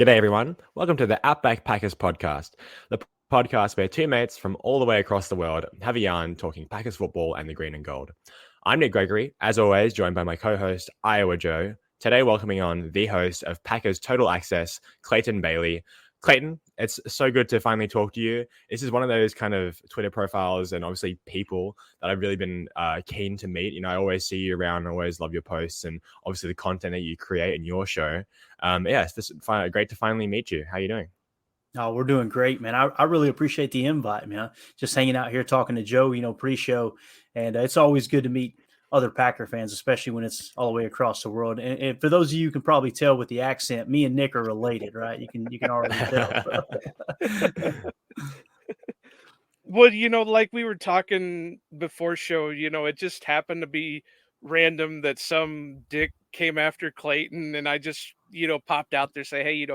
G'day, everyone. Welcome to the Outback Packers podcast, the podcast where two mates from all the way across the world have a yarn talking Packers football and the green and gold. I'm Nick Gregory, as always, joined by my co-host, Iowa Joe. Today, welcoming on the host of Packers Total Access, Clayton Bailey. Clayton, it's so good to finally talk to you. This is one of those kind of Twitter profiles and obviously people that I've really been keen to meet. You know, I always see you around, I always love your posts and obviously the content that you create in your show. It's just great to finally meet you. How are you doing? Oh, we're doing great, man. I really appreciate the invite, man. Just hanging out here talking to Joe, pre-show. And it's always good to meet other Packer fans, especially when it's all the way across the world. And for those of you who can probably tell with the accent, me and Nick are related, right? You can already tell. Well, like we were talking before show, it just happened to be random that some dick came after Clayton and I just, popped out there, say, hey,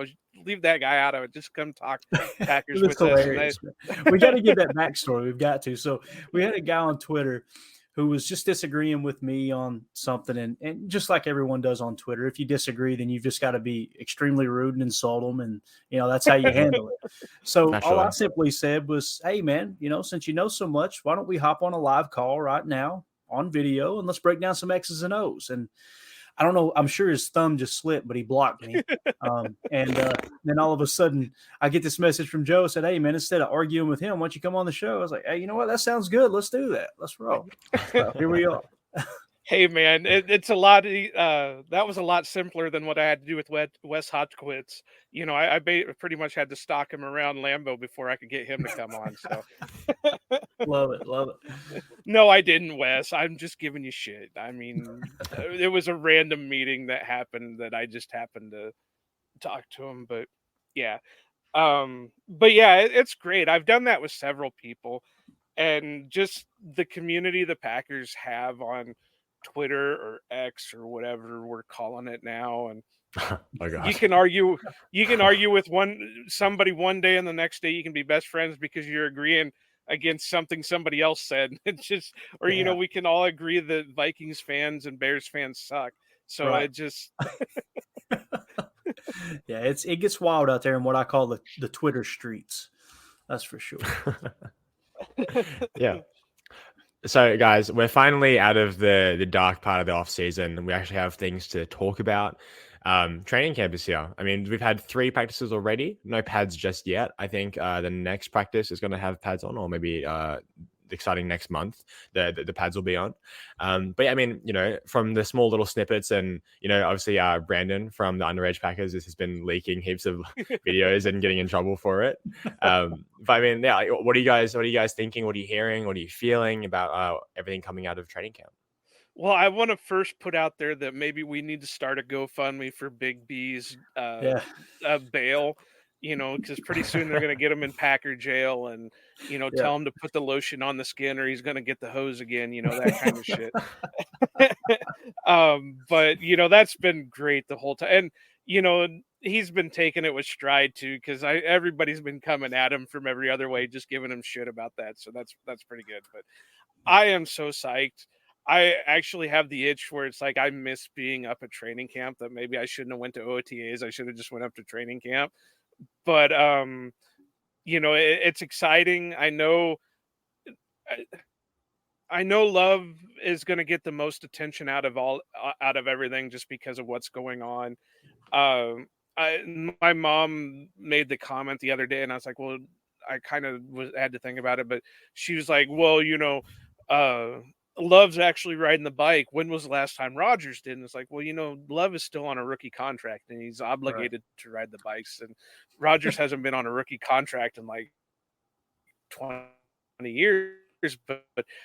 leave that guy out of it. Just come talk Packers with hilarious, us. We got to give that backstory. We've got to. So we had a guy on Twitter who was just disagreeing with me on something. And just like everyone does on Twitter, if you disagree, then you've just got to be extremely rude and insult them. And, that's how you handle it. So all I simply said was, hey, man, since you know so much, why don't we hop on a live call right now on video and let's break down some X's and O's. And I don't know. I'm sure his thumb just slipped, but he blocked me. Then all of a sudden, I get this message from Joe. Said, "Hey, man, instead of arguing with him, why don't you come on the show?" I was like, "Hey, you know what? That sounds good. Let's do that. Let's roll." So here we are. Hey, man, it's a lot. That was a lot simpler than what I had to do with Wes Hodgkins. I pretty much had to stalk him around Lambeau before I could get him to come on. So love it. No, I didn't, Wes. I'm just giving you shit. I mean, it was a random meeting that happened that I just happened to talk to him. But yeah, it's great. I've done that with several people, and just the community the Packers have on Twitter or X or whatever we're calling it now, and you can argue with somebody one day and the next day you can be best friends because you're agreeing against something somebody else said. It's just, or we can all agree that Vikings fans and Bears fans suck. So right. It just yeah, it gets wild out there in what I call the Twitter streets. That's for sure. Yeah. So, guys, we're finally out of the dark part of the off season. We actually have things to talk about. Training camp is here. I mean, we've had 3 practices already. No pads just yet. I think the next practice is going to have pads on, or maybe exciting next month, the pads will be on. But yeah, I mean, from the small little snippets and, obviously Brandon from the Underage Packers has been leaking heaps of videos and getting in trouble for it. But I mean, yeah, what are you guys thinking? What are you hearing? What are you feeling about everything coming out of training camp? Well, I want to first put out there that maybe we need to start a GoFundMe for Big B's bail. Because pretty soon they're going to get him in Packer jail and, tell him to put the lotion on the skin or he's going to get the hose again, that kind of shit. But, that's been great the whole time. And, he's been taking it with stride too, because everybody's been coming at him from every other way, just giving him shit about that. So that's pretty good. But I am so psyched. I actually have the itch where it's like I miss being up at training camp, that maybe I shouldn't have went to OTAs. I should have just went up to training camp. But it's exciting. I know Love is going to get the most attention out of everything just because of what's going on. My mom made the comment the other day, and I was like, well, I kind of had to think about it, but she was like, well, Love's actually riding the bike. When was the last time Rodgers did? And it's like, well, Love is still on a rookie contract and he's obligated to ride the bikes. And Rodgers hasn't been on a rookie contract in like 20 years, but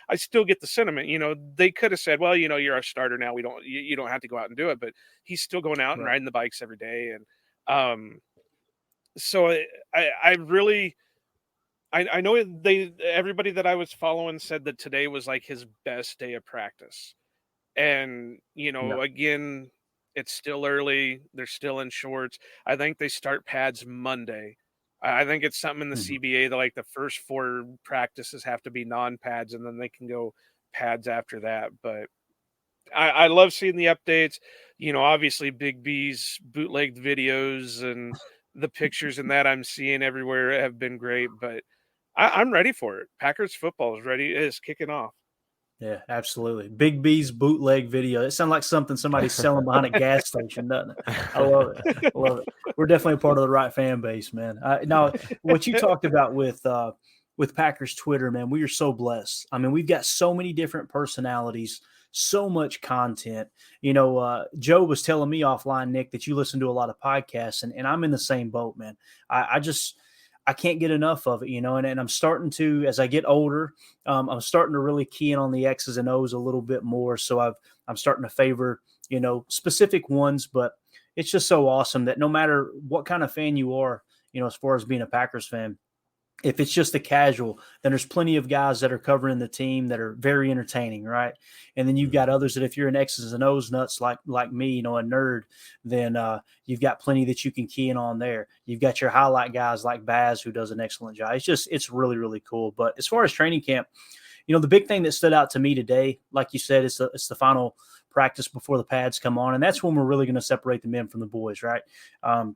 I still get the sentiment. They could have said, well, you're a starter now. You don't have to go out and do it, but he's still going out and riding the bikes every day. And so I really, I know everybody that I was following said that today was like his best day of practice. And, again, it's still early. They're still in shorts. I think they start pads Monday. I think it's something in the CBA that like the first 4 practices have to be non-pads and then they can go pads after that. But I love seeing the updates. Obviously Big B's bootlegged videos and the pictures and that I'm seeing everywhere have been great, but I'm ready for it. Packers football is ready. It's kicking off. Yeah, absolutely. Big B's bootleg video. It sounds like something somebody's selling behind a gas station, doesn't it? I love it. I love it. We're definitely a part of the right fan base, man. Now, what you talked about with Packers Twitter, man, we are so blessed. I mean, we've got so many different personalities, so much content. Joe was telling me offline, Nick, that you listen to a lot of podcasts, and I'm in the same boat, man. I can't get enough of it, and I'm starting to, as I get older, I'm starting to really key in on the X's and O's a little bit more. So I'm starting to favor, specific ones, but it's just so awesome that no matter what kind of fan you are, as far as being a Packers fan, if it's just a casual, then there's plenty of guys that are covering the team that are very entertaining, right? And then you've got others that if you're an X's and O's nuts like me, a nerd, then you've got plenty that you can key in on there. You've got your highlight guys like Baz, who does an excellent job. It's really, really cool. But as far as training camp, the big thing that stood out to me today, like you said, it's the final practice before the pads come on, and that's when we're really going to separate the men from the boys, right?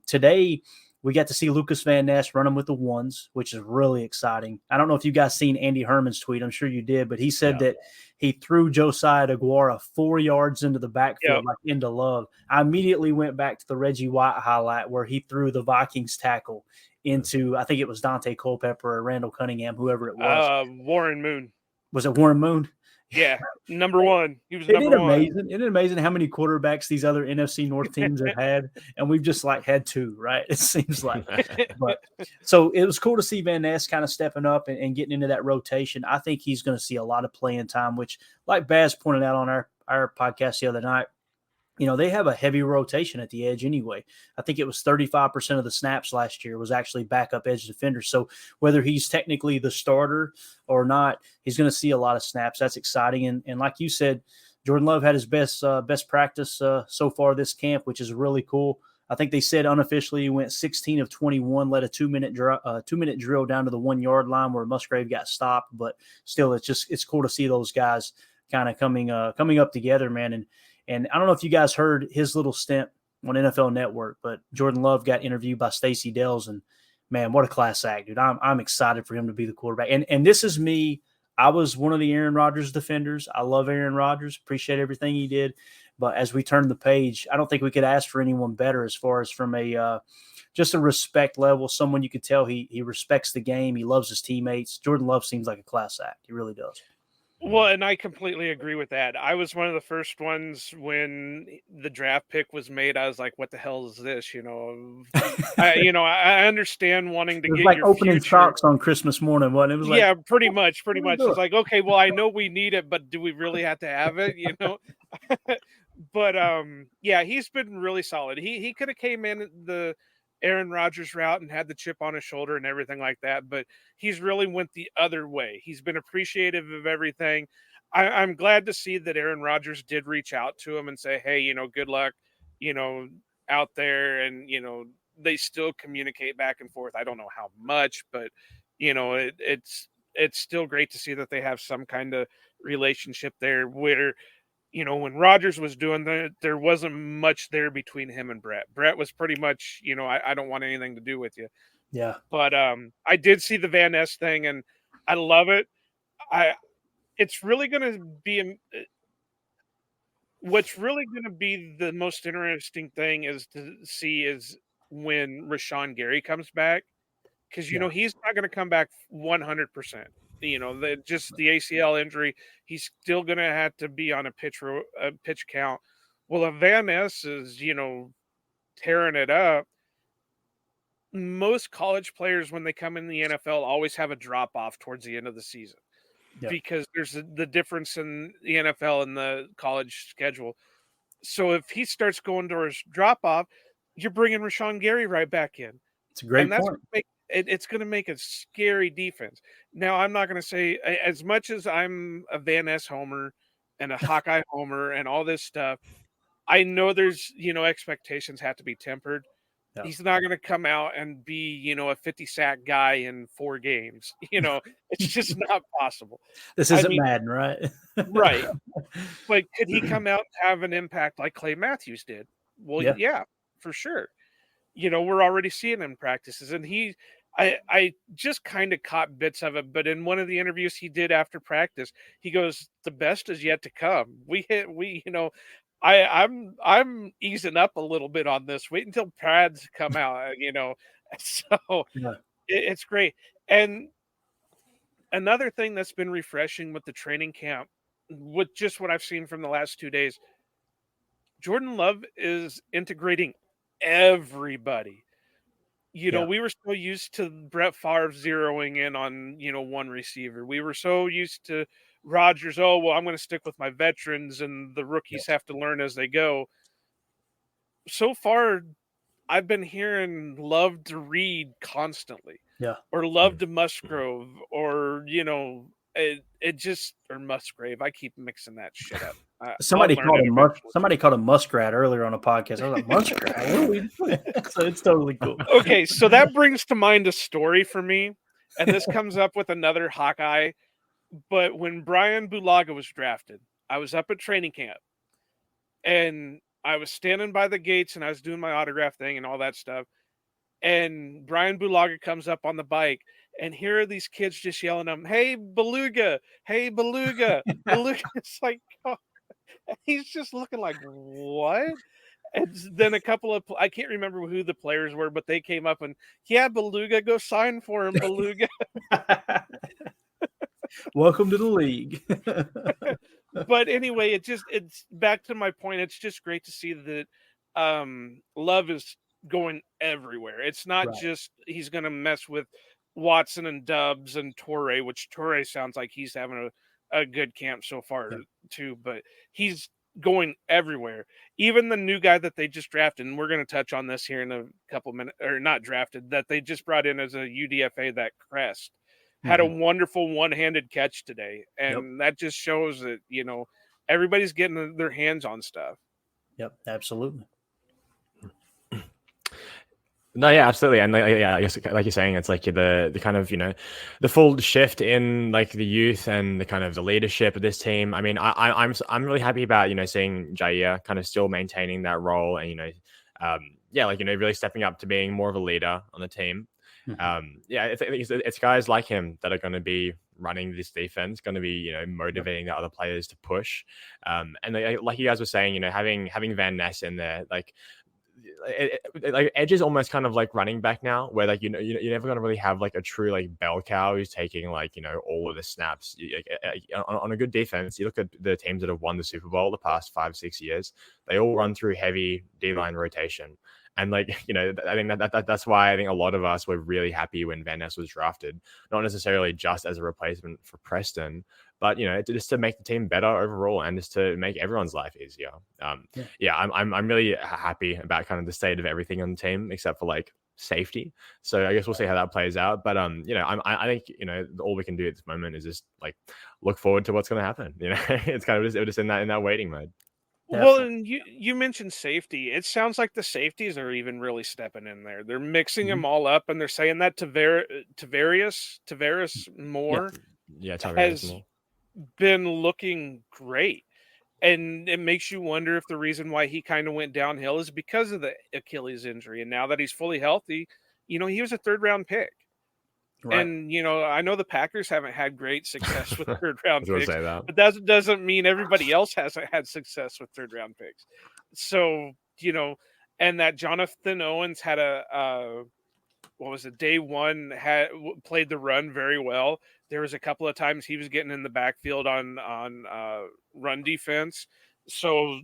Today, we got to see Lucas Van Ness running with the ones, which is really exciting. I don't know if you guys seen Andy Herman's tweet. I'm sure you did, but he said that he threw Josiah DeGuara 4 yards into the backfield, like into love. I immediately went back to the Reggie White highlight where he threw the Vikings tackle into, I think it was Dante Culpepper or Randall Cunningham, whoever it was. Warren Moon. Was it Warren Moon? Yeah, number one. He was number one. Isn't it amazing how many quarterbacks these other NFC North teams have had? And we've just had two, right? It seems like. But so it was cool to see Van Ness kind of stepping up and getting into that rotation. I think he's going to see a lot of playing time, which, like Baz pointed out on our podcast the other night, they have a heavy rotation at the edge anyway. I think it was 35% of the snaps last year was actually backup edge defenders. So whether he's technically the starter or not, he's going to see a lot of snaps. That's exciting. And like you said, Jordan Love had his best practice so far this camp, which is really cool. I think they said unofficially he went 16 of 21, led a 2-minute drill down to the 1 yard line where Musgrave got stopped. But still, it's cool to see those guys kind of coming up together, man. And I don't know if you guys heard his little stint on NFL Network, but Jordan Love got interviewed by Stacey Dells, and man, what a class act, dude! I'm excited for him to be the quarterback. And this is me. I was one of the Aaron Rodgers defenders. I love Aaron Rodgers. Appreciate everything he did. But as we turn the page, I don't think we could ask for anyone better as far as from a just a respect level. Someone you could tell he respects the game. He loves his teammates. Jordan Love seems like a class act. He really does. Well, and I completely agree with that. I was one of the first ones when the draft pick was made. I was like, "What the hell is this?" I understand wanting to it was get like your opening future. socks on Christmas morning. What it was like? Yeah, pretty much. It's like, okay, well, I know we need it, but do we really have to have it? But yeah, he's been really solid. He could have came in the Aaron Rodgers route and had the chip on his shoulder and everything like that, but he's really went the other way. He's been appreciative of everything. I'm glad to see that Aaron Rodgers did reach out to him and say, hey, good luck, out there. And, they still communicate back and forth. I don't know how much, but, it's still great to see that they have some kind of relationship there where, when Rodgers was doing that, there wasn't much there between him and Brett. Brett was pretty much, I don't want anything to do with you. Yeah. But I did see the Van Ness thing, and I love it. It's really going to be what's really going to be the most interesting thing is to see is when Rashawn Gary comes back, because he's not going to come back 100%. Just the ACL injury, he's still going to have to be on a pitch count. Well, if Van Ness is, tearing it up, most college players, when they come in the NFL, always have a drop off towards the end of the season because there's the difference in the NFL and the college schedule. So if he starts going towards drop off, you're bringing Rashawn Gary right back in. It's a great point. It's going to make a scary defense. Now, I'm not going to say, as much as I'm a Van Ness homer and a Hawkeye homer and all this stuff, I know there's, expectations have to be tempered. Yeah. He's not going to come out and be, a 50-sack guy in 4 games. It's just not possible. This isn't Madden, right? Right. But could he come out and have an impact like Clay Matthews did? Well, yeah for sure. we're already seeing him practices, and I just kind of caught bits of it, but in one of the interviews he did after practice, he goes, "The best is yet to come." I'm easing up a little bit on this. Wait until pads come out, So Yeah. it's great. And another thing that's been refreshing with the training camp, with just what I've seen from the last 2 days, Jordan Love is integrating everybody. Yeah. We were so used to Brett Favre zeroing in on, one receiver. We were so used to Rodgers, oh, well, I'm going to stick with my veterans and the rookies Yes. have to learn as they go. So far, I've been hearing Love to Reed constantly. Yeah. Or Love to Musgrove, or, it just, or Musgrave. I keep mixing that shit up. Somebody called him Muskrat earlier on a podcast. I was like, Muskrat? What are we doing? So it's totally cool. Okay, so that brings to mind a story for me, and this comes up with another Hawkeye. But when Brian Bulaga was drafted, I was up at training camp, and I was standing by the gates, and I was doing my autograph thing and all that stuff. And Brian Bulaga comes up on the bike, and here are these kids just yelling at him, "Hey, Beluga! Hey, Beluga! Beluga!" It's like, oh, he's just looking like, what? And then a couple of, I can't remember who the players were, but they came up and, yeah, Beluga, go sign for him, Beluga. Welcome to the league. But anyway, it's back to my point. It's just great to see that Love is going everywhere. It's not just he's going to mess with Watson and Dubs and Torrey, which Torrey sounds like he's having a good camp so far too, but he's going everywhere. Even the new guy that they just drafted, and we're going to touch on this here in a couple minutes, or not drafted, that they just brought in as a UDFA, that Crest, had a wonderful one-handed catch today. And that just shows that, everybody's getting their hands on stuff. Yep, absolutely. No, yeah, absolutely, and I guess like you're saying, it's like the kind of the full shift in like the youth and the kind of the leadership of this team. I mean, I'm really happy about seeing Jair kind of still maintaining that role and really stepping up to being more of a leader on the team. It's guys like him that are going to be running this defense, going to be motivating the other players to push, and like you guys were saying, having Van Ness in there, like Edge is almost kind of like running back now, where like you're never gonna really have like a true like bell cow who's taking like all of the snaps. On a good defense, you look at the teams that have won the Super Bowl the past 5-6 years, they all run through heavy D-line rotation. And like, I think that's why I think a lot of us were really happy when Van Ness was drafted, not necessarily just as a replacement for Preston, but just to make the team better overall and just to make everyone's life easier. I'm really happy about kind of the state of everything on the team except for like safety. So I guess we'll see how that plays out. But I think all we can do at this moment is just like look forward to what's going to happen. It's kind of just in that waiting mode. Well, and you mentioned safety. It sounds like the safeties are even really stepping in there. They're mixing them all up, and they're saying that Tavares Moore has been looking great. And it makes you wonder if the reason why he kind of went downhill is because of the Achilles injury. And now that he's fully healthy, he was a third-round pick. Right. And, I know the Packers haven't had great success with third-round picks, but that doesn't mean everybody else hasn't had success with third-round picks. So, and that Jonathan Owens had day one, played the run very well. There was a couple of times he was getting in the backfield on run defense. So,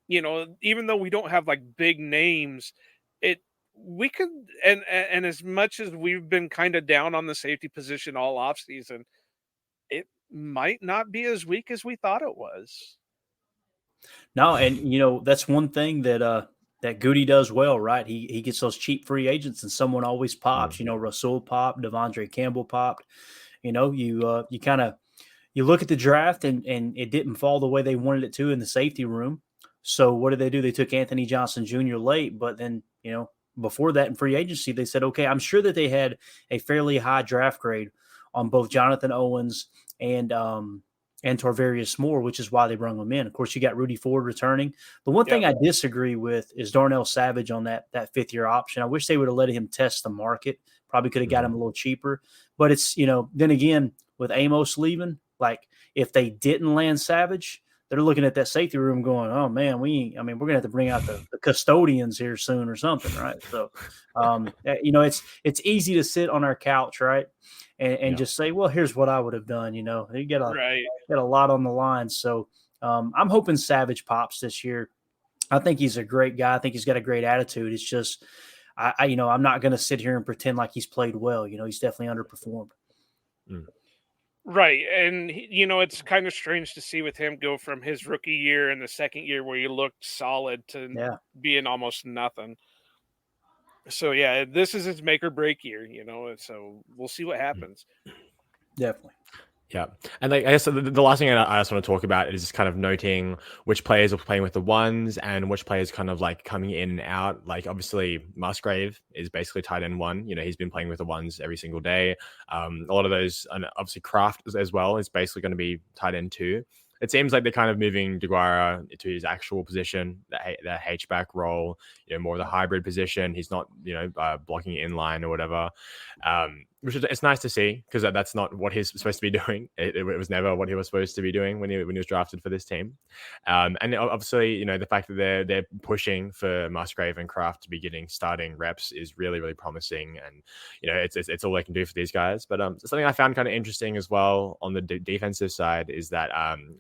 even though we don't have like big names, we could, and as much as we've been kind of down on the safety position all offseason, it might not be as weak as we thought it was. No, and that's one thing that Goody does well, right? He gets those cheap free agents, and someone always pops. Rasul popped, Devondre Campbell popped. You kind of look at the draft, and it didn't fall the way they wanted it to in the safety room. So what did they do? They took Anthony Johnson Jr. late, but then before that in free agency, they said, okay, I'm sure that they had a fairly high draft grade on both Jonathan Owens and and Tarvarius Moore, which is why they brung him in. Of course, you got Rudy Ford returning. The one thing I disagree with is Darnell Savage on that fifth-year option. I wish they would have let him test the market. Probably could have got him a little cheaper. But it's, then again, with Amos leaving, like if they didn't land Savage, they're looking at that safety room going, oh, man, we're going to have to bring out the custodians here soon or something, right? So, it's easy to sit on our couch, right, and just say, well, here's what I would have done. You get a lot on the line. So I'm hoping Savage pops this year. I think he's a great guy. I think he's got a great attitude. It's just, I'm not going to sit here and pretend like he's played well. He's definitely underperformed. Right. And, it's kind of strange to see with him go from his rookie year and the second year where he looked solid to being almost nothing. So, this is his make or break year, so we'll see what happens. Definitely. Yeah. And I guess the last thing I just want to talk about is just kind of noting which players are playing with the ones and which players kind of like coming in and out. Like obviously Musgrave is basically tight end one. He's been playing with the ones every single day. A lot of those, and obviously Kraft as well is basically going to be tight end two. It seems like they're kind of moving DeGuara to his actual position, the H-back role, more of the hybrid position. He's not, blocking in line or whatever, which is, it's nice to see because that's not what he's supposed to be doing. It was never what he was supposed to be doing when he was drafted for this team. And obviously, the fact that they're pushing for Musgrave and Kraft to be getting starting reps is really, really promising. And, it's all they can do for these guys. But something I found kind of interesting as well on the defensive side is that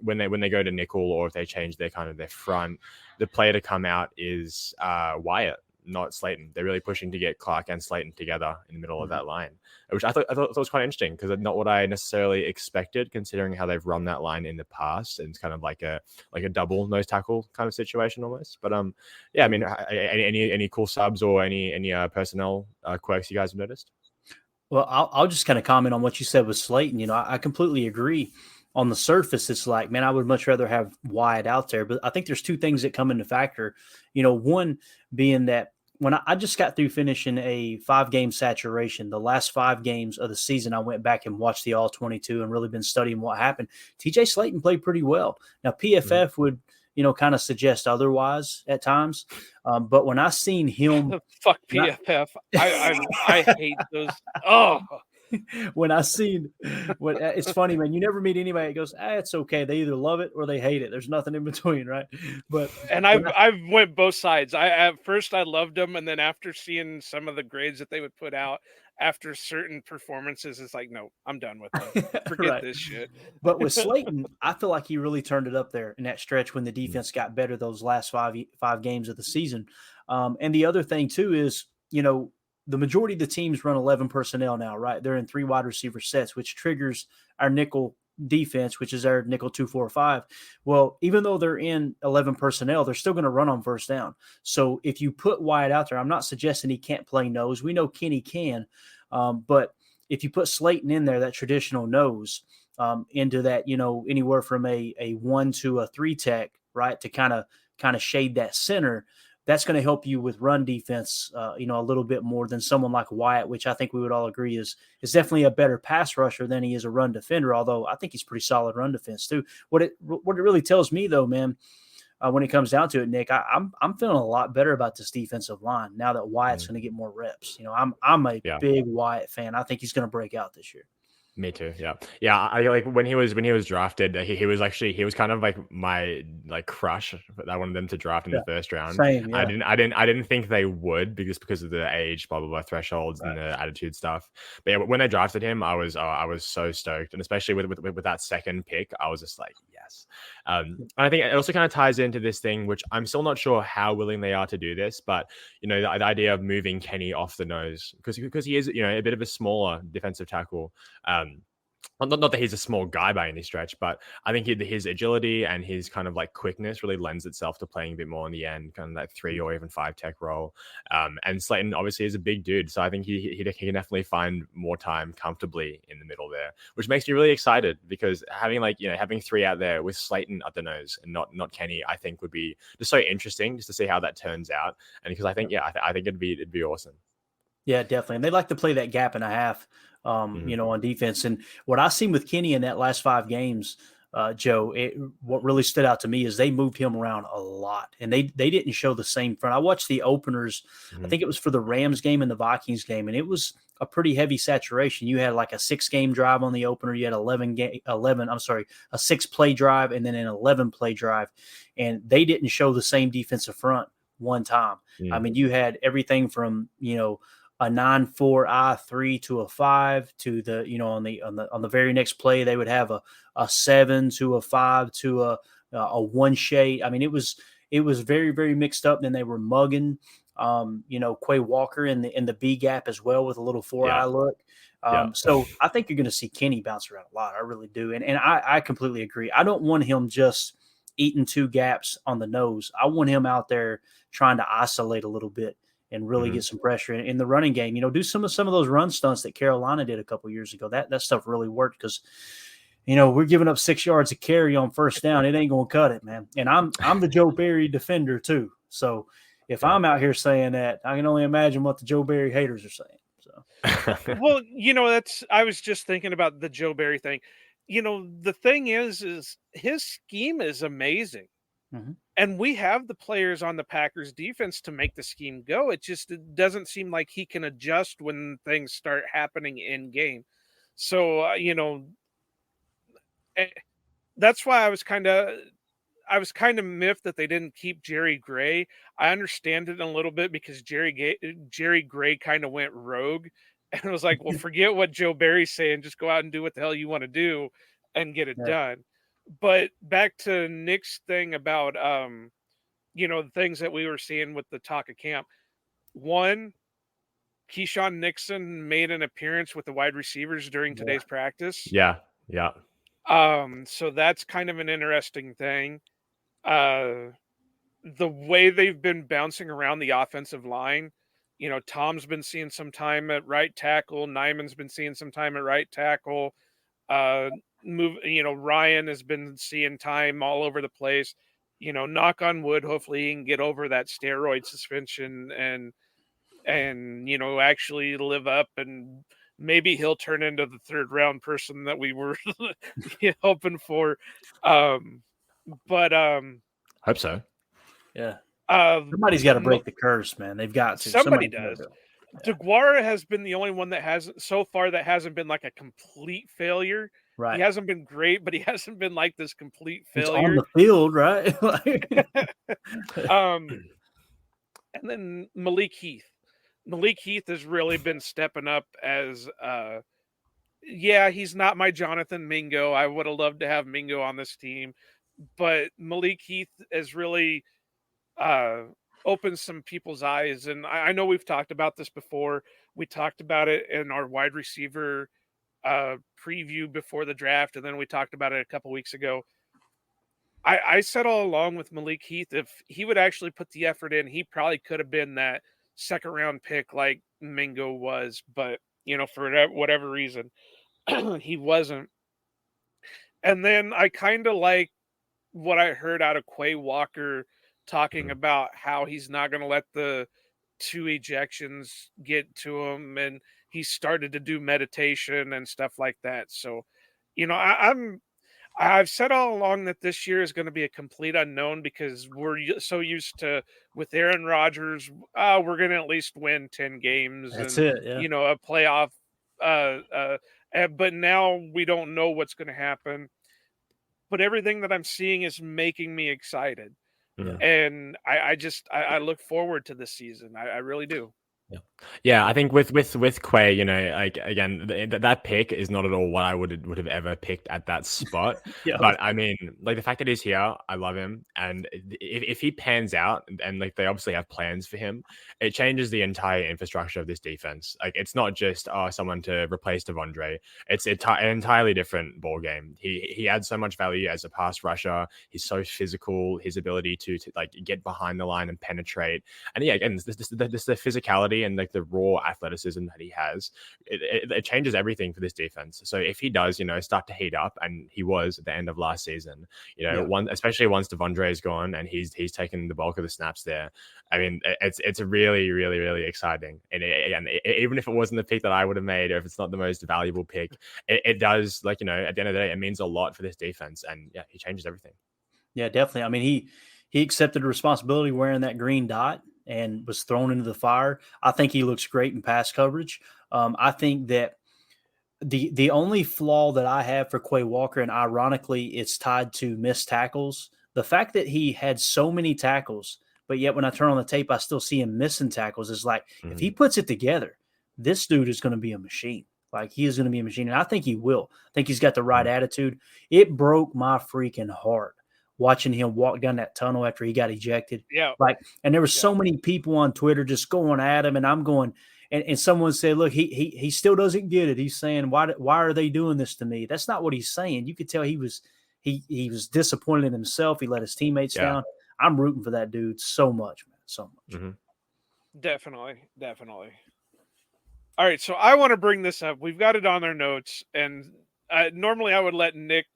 when they go to nickel or if they change their front, the player to come out is Wyatt, not Slayton. They're really pushing to get Clark and Slayton together in the middle of that line, which I thought was quite interesting because it's not what I necessarily expected considering how they've run that line in the past. And it's kind of like a double nose tackle kind of situation almost. But I mean, any cool subs or any personnel quirks you guys have noticed? Well, I'll just kind of comment on what you said with Slayton. I completely agree. On the surface, it's like, man, I would much rather have Wyatt out there. But I think there's two things that come into factor. One being that when I just got through finishing a 5-game saturation, the last 5 games of the season, I went back and watched the All-22 and really been studying what happened. TJ Slayton played pretty well. Now, PFF would, kind of suggest otherwise at times. But when I seen him. Fuck PFF. I hate those. Oh. When I seen what it's funny, man, you never meet anybody that goes, it's okay. They either love it or they hate it. There's nothing in between. Right. But, I've went both sides. At first I loved them. And then after seeing some of the grades that they would put out after certain performances, it's like, no, I'm done with them. Forget this shit. But with Slayton, I feel like he really turned it up there in that stretch when the defense got better those last five games of the season. And the other thing too is, the majority of the teams run 11 personnel now, right? They're in 3 wide receiver sets, which triggers our nickel defense, which is our nickel 2-4-5. Well, even though they're in 11 personnel, they're still going to run on first down. So if you put Wyatt out there, I'm not suggesting he can't play nose. We know Kenny can, but if you put Slayton in there, that traditional nose, into that, anywhere from a 1 to a 3 tech, right, to kind of shade that center, that's going to help you with run defense, a little bit more than someone like Wyatt, which I think we would all agree is definitely a better pass rusher than he is a run defender. Although I think he's pretty solid run defense too. What it really tells me though, man, when it comes down to it, Nick, I'm feeling a lot better about this defensive line now that Wyatt's going to get more reps. I'm a big Wyatt fan. I think he's going to break out this year. Me too. Yeah. I like when he was drafted. He was kind of like my crush. I wanted them to draft in the first round. Same, yeah. I didn't think they would because of the age, blah blah blah thresholds and the attitude stuff. But yeah, when they drafted him, I was so stoked, and especially with that second pick, I was just like yes. And I think it also kind of ties into this thing, which I'm still not sure how willing they are to do this, but the idea of moving Kenny off the nose because he is a bit of a smaller defensive tackle. Not that he's a small guy by any stretch, but I think his agility and his kind of quickness really lends itself to playing a bit more in the end, kind of that 3 or even 5 tech role. And Slayton obviously is a big dude, so I think he can definitely find more time comfortably in the middle there, which makes me really excited because having 3 out there with Slayton at the nose and not Kenny, I think would be just so interesting just to see how that turns out. And because I think it'd be awesome. Yeah, definitely. And they like to play that gap and a half. On defense. And what I've seen with Kenny in that last 5 games, Joe, what really stood out to me is they moved him around a lot, and they didn't show the same front. I watched the openers. I think it was for the Rams game and the Vikings game, and it was a pretty heavy saturation. You had like a 6-game drive on the opener. You had a 6-play drive, and then an 11-play drive, and they didn't show the same defensive front one time. I mean, you had everything from a 9-4 I-3 to a 5 to the on the very next play they would have a 7 to a 5 to a 1 shade. I mean, it was very, very mixed up. Then they were mugging Quay Walker in the B gap as well with a little 4-eye look. So I think you're going to see Kenny bounce around a lot. I really do. And I completely agree. I don't want him just eating 2 gaps on the nose. I want him out there trying to isolate a little bit and really get some pressure in the running game. Do some of those run stunts that Carolina did a couple years ago. That stuff really worked because, we're giving up 6 yards of carry on first down. It ain't going to cut it, man. And I'm the Joe Barry defender too. So if I'm out here saying that, I can only imagine what the Joe Barry haters are saying. So, well, I was just thinking about the Joe Barry thing. The thing is his scheme is amazing. And we have the players on the Packers defense to make the scheme go. It doesn't seem like he can adjust when things start happening in game. So, that's why I was kind of miffed that they didn't keep Jerry Gray. I understand it a little bit because Jerry Gray kind of went rogue and it was like, well, forget what Joe Barry's saying. Just go out and do what the hell you want to do and get it done. But back to Nick's thing about, the things that we were seeing with the talk of camp. One, Keyshawn Nixon made an appearance with the wide receivers during today's practice. Yeah. So that's kind of an interesting thing. The way they've been bouncing around the offensive line, Tom's been seeing some time at right tackle. Nyman's been seeing some time at right tackle. Ryan has been seeing time all over the place. Knock on wood, hopefully he can get over that steroid suspension and actually live up, and maybe he'll turn into the 3rd round person that we were hoping for. But hope so. Yeah. Somebody's got to break the curse, man. They've got to. Somebody does. DeGuara has been the only one that hasn't been like a complete failure. Right. He hasn't been great, but he hasn't been like this complete failure. He's on the field, right? And then Malik Heath. Malik Heath has really been stepping up as he's not my Jonathan Mingo. I would have loved to have Mingo on this team, but Malik Heath has really opened some people's eyes. And I know we've talked about this before. We talked about it in our wide receiver preview before the draft, and then we talked about it a couple weeks ago. I said all along with Malik Heath, if he would actually put the effort in, he probably could have been that 2nd round pick like Mingo was, but for whatever reason he wasn't. And then I kind of like what I heard out of Quay Walker talking about how he's not going to let the 2 ejections get to him, and he started to do meditation and stuff like that. So, I've said all along that this year is going to be a complete unknown because we're so used to, with Aaron Rodgers, we're going to at least win 10 games. That's and, it. Yeah. A playoff. But now we don't know what's going to happen. But everything that I'm seeing is making me excited. Yeah. And I look forward to this season. I really do. Yeah, I think with Quay, like again, that pick is not at all what I would have ever picked at that spot. But I mean, like the fact that he's here, I love him, and if he pans out, and like they obviously have plans for him, it changes the entire infrastructure of this defense. Like it's not just someone to replace Devondre; it's an entirely different ball game. He adds so much value as a pass rusher. He's so physical. His ability to like get behind the line and penetrate, and again, this the physicality and like the raw athleticism that he has, it changes everything for this defense. So if he does, start to heat up, and he was at the end of last season, especially once Devondre is gone and he's taken the bulk of the snaps there. I mean, it's really, really, really exciting. And even if it wasn't the pick that I would have made, or if it's not the most valuable pick, it does, at the end of the day, it means a lot for this defense. And yeah, he changes everything. Yeah, definitely. I mean, he accepted the responsibility wearing that green dot and was thrown into the fire. I think he looks great in pass coverage. I think that the only flaw that I have for Quay Walker, and ironically, it's tied to missed tackles. The fact that he had so many tackles, but yet when I turn on the tape, I still see him missing tackles. Is like, if he puts it together, this dude is going to be a machine. Like, he is going to be a machine. And I think he will. I think he's got the right attitude. It broke my freaking heart watching him walk down that tunnel after he got ejected. Yeah. And there were so many people on Twitter just going at him, and I'm going, and someone said, look, he still doesn't get it. He's saying, why are they doing this to me? That's not what he's saying. You could tell he was disappointed in himself. He let his teammates down. I'm rooting for that dude so much, man. So much. Mm-hmm. Definitely. All right. So I want to bring this up. We've got it on our notes, and normally I would let Nick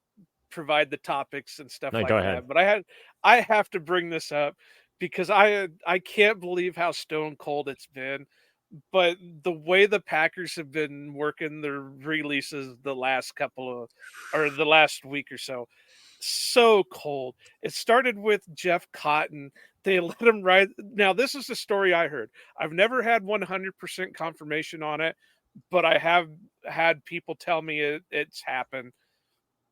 provide the topics and stuff like that. But I have to bring this up because I can't believe how stone cold it's been. But the way the Packers have been working their releases the last week or so cold. It started with Jeff Cotton. They let him ride. Now, this is the story I heard. I've never had 100% confirmation on it, but I have had people tell me it's happened.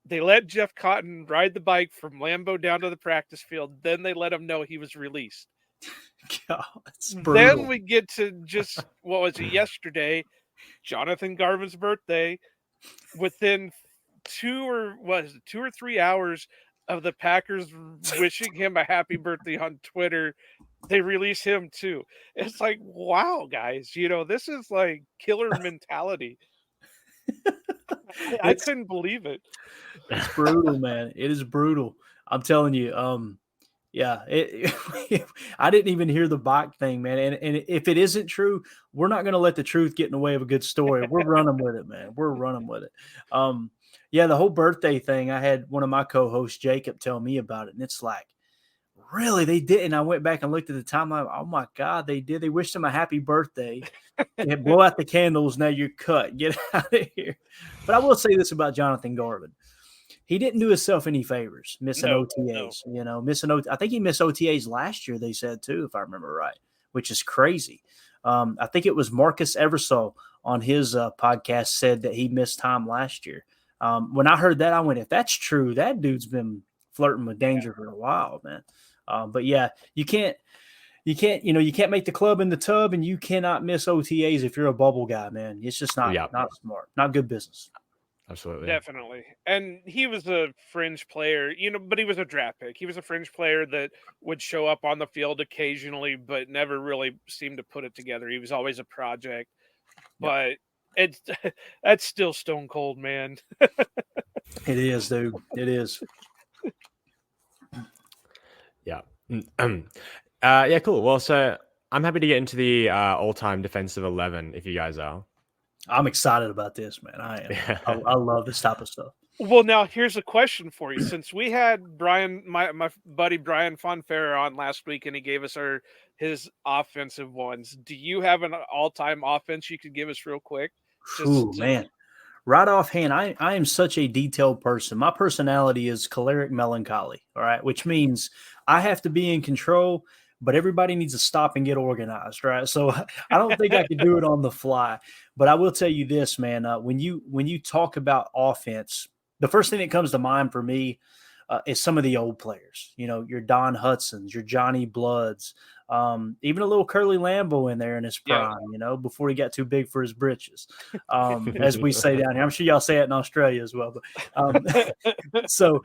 They let Jeff Cotton ride the bike from Lambeau down to the practice field. Then they let him know he was released. God, then we get to just, what was it, yesterday, Jonathan Garvin's birthday. Within 2 or 3 hours of the Packers wishing him a happy birthday on Twitter, they release him too. It's like, wow, guys, this is like killer mentality. I couldn't believe it. It's brutal, man. It is brutal. I'm telling you. Yeah, I didn't even hear the bike thing, man. And if it isn't true, we're not going to let the truth get in the way of a good story. We're running with it, man. We're running with it. Yeah, the whole birthday thing, I had one of my co-hosts, Jacob, tell me about it. And it's like, really? They did? And I went back and looked at the timeline. Oh, my God, they did. They wished him a happy birthday. Yeah, blow out the candles. Now you're cut. Get out of here. But I will say this about Jonathan Garvin. He didn't do himself any favors missing OTAs. No. I think he missed OTAs last year, they said, too, if I remember right, which is crazy. I think it was Marcus Eversole on his podcast said that he missed time last year. When I heard that, I went, if that's true, that dude's been flirting with danger for a while, man. But yeah, you can't make the club in the tub, and you cannot miss OTAs if you're a bubble guy, man. It's just not smart, not good business. Absolutely. Definitely. And he was a fringe player, but he was a draft pick. He was a fringe player that would show up on the field occasionally, but never really seemed to put it together. He was always a project. But that's still stone cold, man. It is, dude. It is. Yeah. Yeah, cool. Well, so I'm happy to get into the all-time defensive 11 if you guys are. I'm excited about this, man. I am. Yeah. I love this type of stuff. Well, now here's a question for you. Since we had Brian, my buddy Brian Fonfera on last week, and he gave us his offensive ones. Do you have an all-time offense you could give us real quick? Man. Right offhand, I am such a detailed person. My personality is choleric melancholy, all right, which means I have to be in control, but everybody needs to stop and get organized, right? So I don't think I could do it on the fly. But I will tell you this, man. When you talk about offense, the first thing that comes to mind for me is some of the old players. Your Don Hudsons, your Johnny Bloods, even a little Curly Lambeau in there in his prime, before he got too big for his britches, as we say down here. I'm sure y'all say it in Australia as well. But so,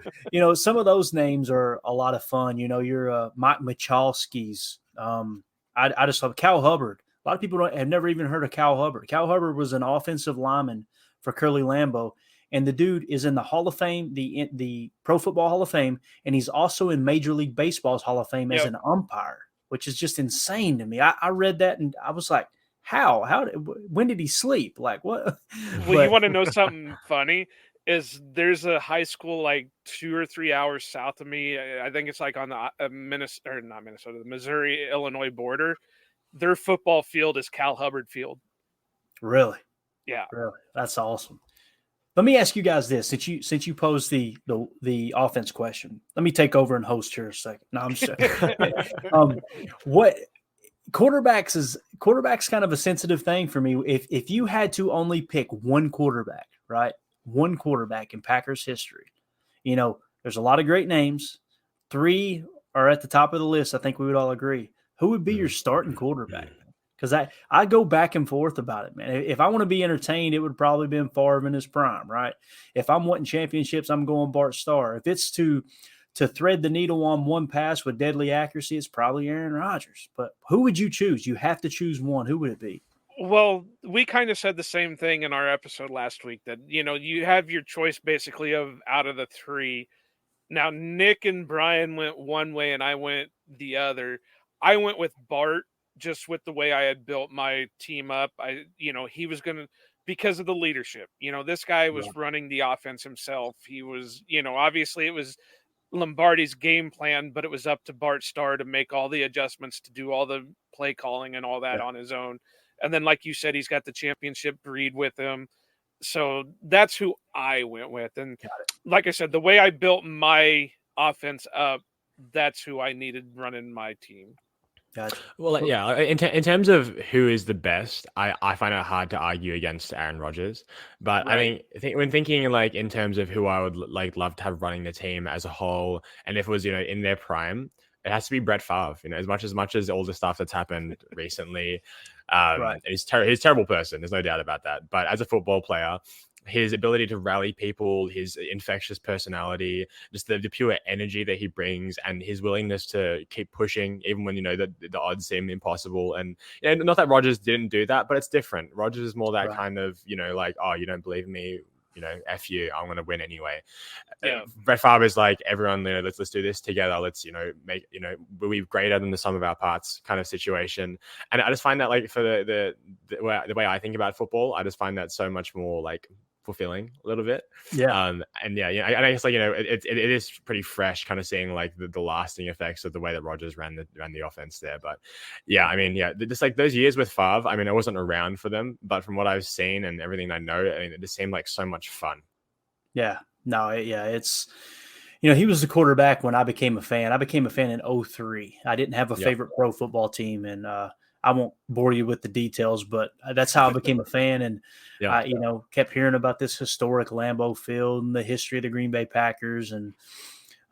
some of those names are a lot of fun. Your Mike Michalski's. I just love Cal Hubbard. A lot of people have never even heard of Cal Hubbard. Cal Hubbard was an offensive lineman for Curly Lambeau. And the dude is in the Hall of Fame, the Pro Football Hall of Fame, and he's also in Major League Baseball's Hall of Fame as an umpire, which is just insane to me. I read that and I was like, When did he sleep? Like what? Well, you want to know something funny? Is there's a high school like 2 or 3 hours south of me. I think it's like on the Minnesota, or not Minnesota, the Missouri Illinois border. Their football field is Cal Hubbard Field. Really? Yeah. Really? That's awesome. Let me ask you guys this: since you posed the offense question, let me take over and host here a second. No, I'm just what quarterbacks kind of a sensitive thing for me. If you had to only pick one quarterback, right? One quarterback in Packers history, there's a lot of great names. 3 are at the top of the list. I think we would all agree. Who would be your starting quarterback? Because I go back and forth about it, man. If I want to be entertained, it would probably been Favre in his prime, right? If I'm wanting championships, I'm going Bart Starr. If it's to thread the needle on one pass with deadly accuracy, it's probably Aaron Rodgers. But who would you choose? You have to choose one. Who would it be? Well, we kind of said the same thing in our episode last week that, you have your choice basically of out of the 3. Now, Nick and Brian went one way and I went the other. I went with Bart just with the way I had built my team up. He was going to, because of the leadership, this guy was running the offense himself. He was, obviously it was Lombardi's game plan, but it was up to Bart Starr to make all the adjustments, to do all the play calling and all that on his own. And then, like you said, he's got the championship breed with him. So that's who I went with. And like I said, the way I built my offense up, that's who I needed running my team. Gotcha. Well, yeah, in terms of who is the best, I find it hard to argue against Aaron Rodgers. But I think when thinking like in terms of who I would like love to have running the team as a whole, and if it was in their prime, it has to be Brett Favre. As much as all the stuff that's happened recently, he's a terrible person. There's no doubt about that. But as a football player, his ability to rally people, his infectious personality, just the pure energy that he brings, and his willingness to keep pushing even when the odds seem impossible. And not that Rodgers didn't do that, but it's different. Rodgers is more that kind of like, oh, you don't believe me, F you, I'm going to win anyway. Brett Favre is like, everyone, let's do this together. Let's, make, we're greater than the sum of our parts kind of situation. And I just find that like for the way I think about football, I just find that so much more like fulfilling a little bit. And I guess like, it is pretty fresh kind of seeing like the lasting effects of the way that Rodgers ran the offense there. But just like those years with Favre, I mean, I wasn't around for them, but from what I've seen and everything I know, I mean, it just seemed like so much fun. It's he was the quarterback when I became a fan. I became a fan in 2003. I didn't have a favorite pro football team, and I won't bore you with the details, but that's how I became a fan. And I, kept hearing about this historic Lambeau Field and the history of the Green Bay Packers. And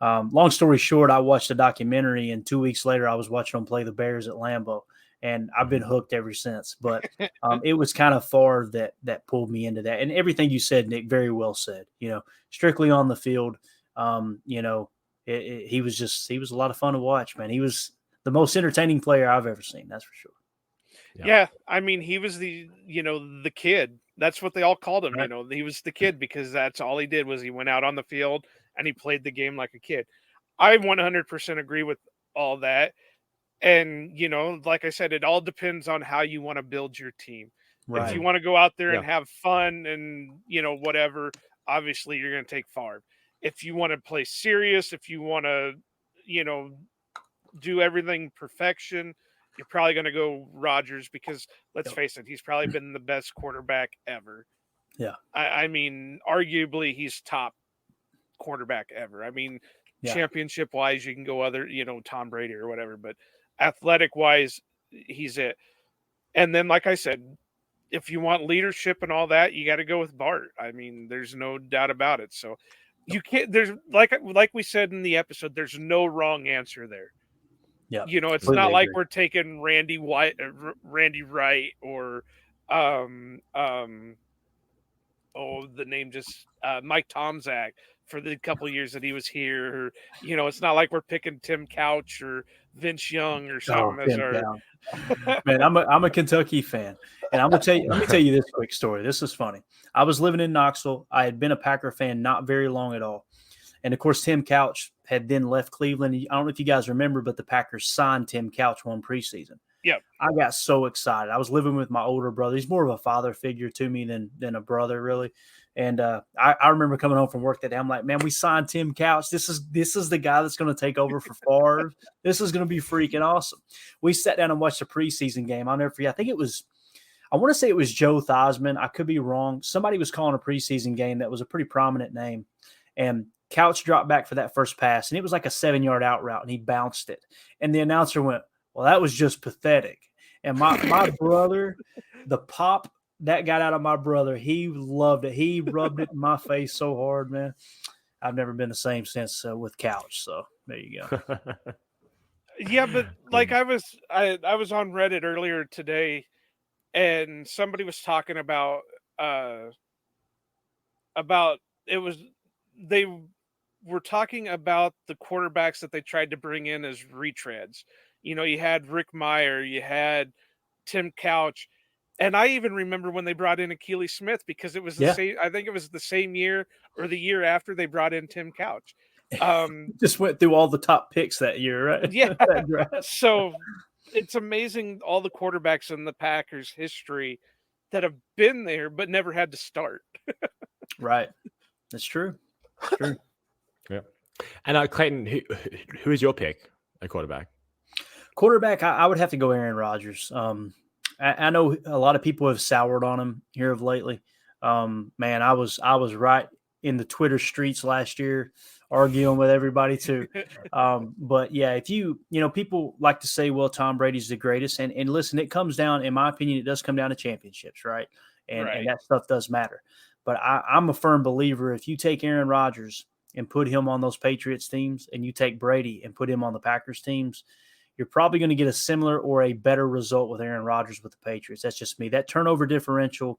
long story short, I watched a documentary, and 2 weeks later, I was watching them play the Bears at Lambeau, and I've been hooked ever since. But it was kind of Favre that pulled me into that. And everything you said, Nick, very well said. Strictly on the field, he was a lot of fun to watch, man. He was the most entertaining player I've ever seen. That's for sure. Yeah. I mean, he was the kid. That's what they all called him. Right. He was the kid because that's all he did was he went out on the field and he played the game like a kid. I 100% agree with all that. And, like I said, it all depends on how you want to build your team. Right. If you want to go out there and have fun and, whatever, obviously you're going to take Favre. If you want to play serious, if you want to, do everything perfection, you're probably going to go Rodgers because let's face it, he's probably been the best quarterback ever. Yeah. I mean, arguably he's top quarterback ever. I mean, championship wise, you can go other, Tom Brady or whatever, but athletic wise, he's it. And then, like I said, if you want leadership and all that, you got to go with Bart. I mean, there's no doubt about it. So you can't, there's like we said in the episode, there's no wrong answer there. Yeah, it's not like we're taking Randy Wright, or the name just Mike Tomczak for the couple years that he was here. Or, it's not like we're picking Tim Couch or Vince Young or something. Man, I'm a Kentucky fan, and let me tell you this quick story. This is funny. I was living in Knoxville. I had been a Packer fan not very long at all. And, of course, Tim Couch had then left Cleveland. I don't know if you guys remember, but the Packers signed Tim Couch one preseason. Yep. I got so excited. I was living with my older brother. He's more of a father figure to me than a brother, really. And I remember coming home from work that day. I'm like, man, we signed Tim Couch. This is the guy that's going to take over for Favre. This is going to be freaking awesome. We sat down and watched a preseason game. I'll never forget. I want to say it was Joe Theismann. I could be wrong. Somebody was calling a preseason game that was a pretty prominent name. And Couch dropped back for that first pass, and it was like a 7-yard out route, and he bounced it. And the announcer went, well, that was just pathetic. And my brother, the pop that got out of my brother, he loved it. He rubbed it in my face so hard, man. I've never been the same since with Couch. So there you go. Yeah, but like I was on Reddit earlier today, and somebody was talking about they were talking about the quarterbacks that they tried to bring in as retreads. You know, you had Rick Meyer, you had Tim Couch, and I even remember when they brought in Akili Smith because it was the same. I think it was the same year or the year after they brought in Tim Couch. Just went through all the top picks that year, right? Yeah. So it's amazing all the quarterbacks in the Packers history that have been there but never had to start. Right. That's true. It's true. Yeah. And Clayton, who is your pick at quarterback? Quarterback, I would have to go Aaron Rodgers. I know a lot of people have soured on him here of lately. Man, I was right in the Twitter streets last year, arguing with everybody too. But yeah, if people like to say, well, Tom Brady's the greatest, and listen, it comes down, in my opinion, it does come down to championships, right? And that stuff does matter. But I'm a firm believer. If you take Aaron Rodgers and put him on those Patriots teams, and you take Brady and put him on the Packers teams, you're probably going to get a similar or a better result with Aaron Rodgers with the Patriots. That's just me. That turnover differential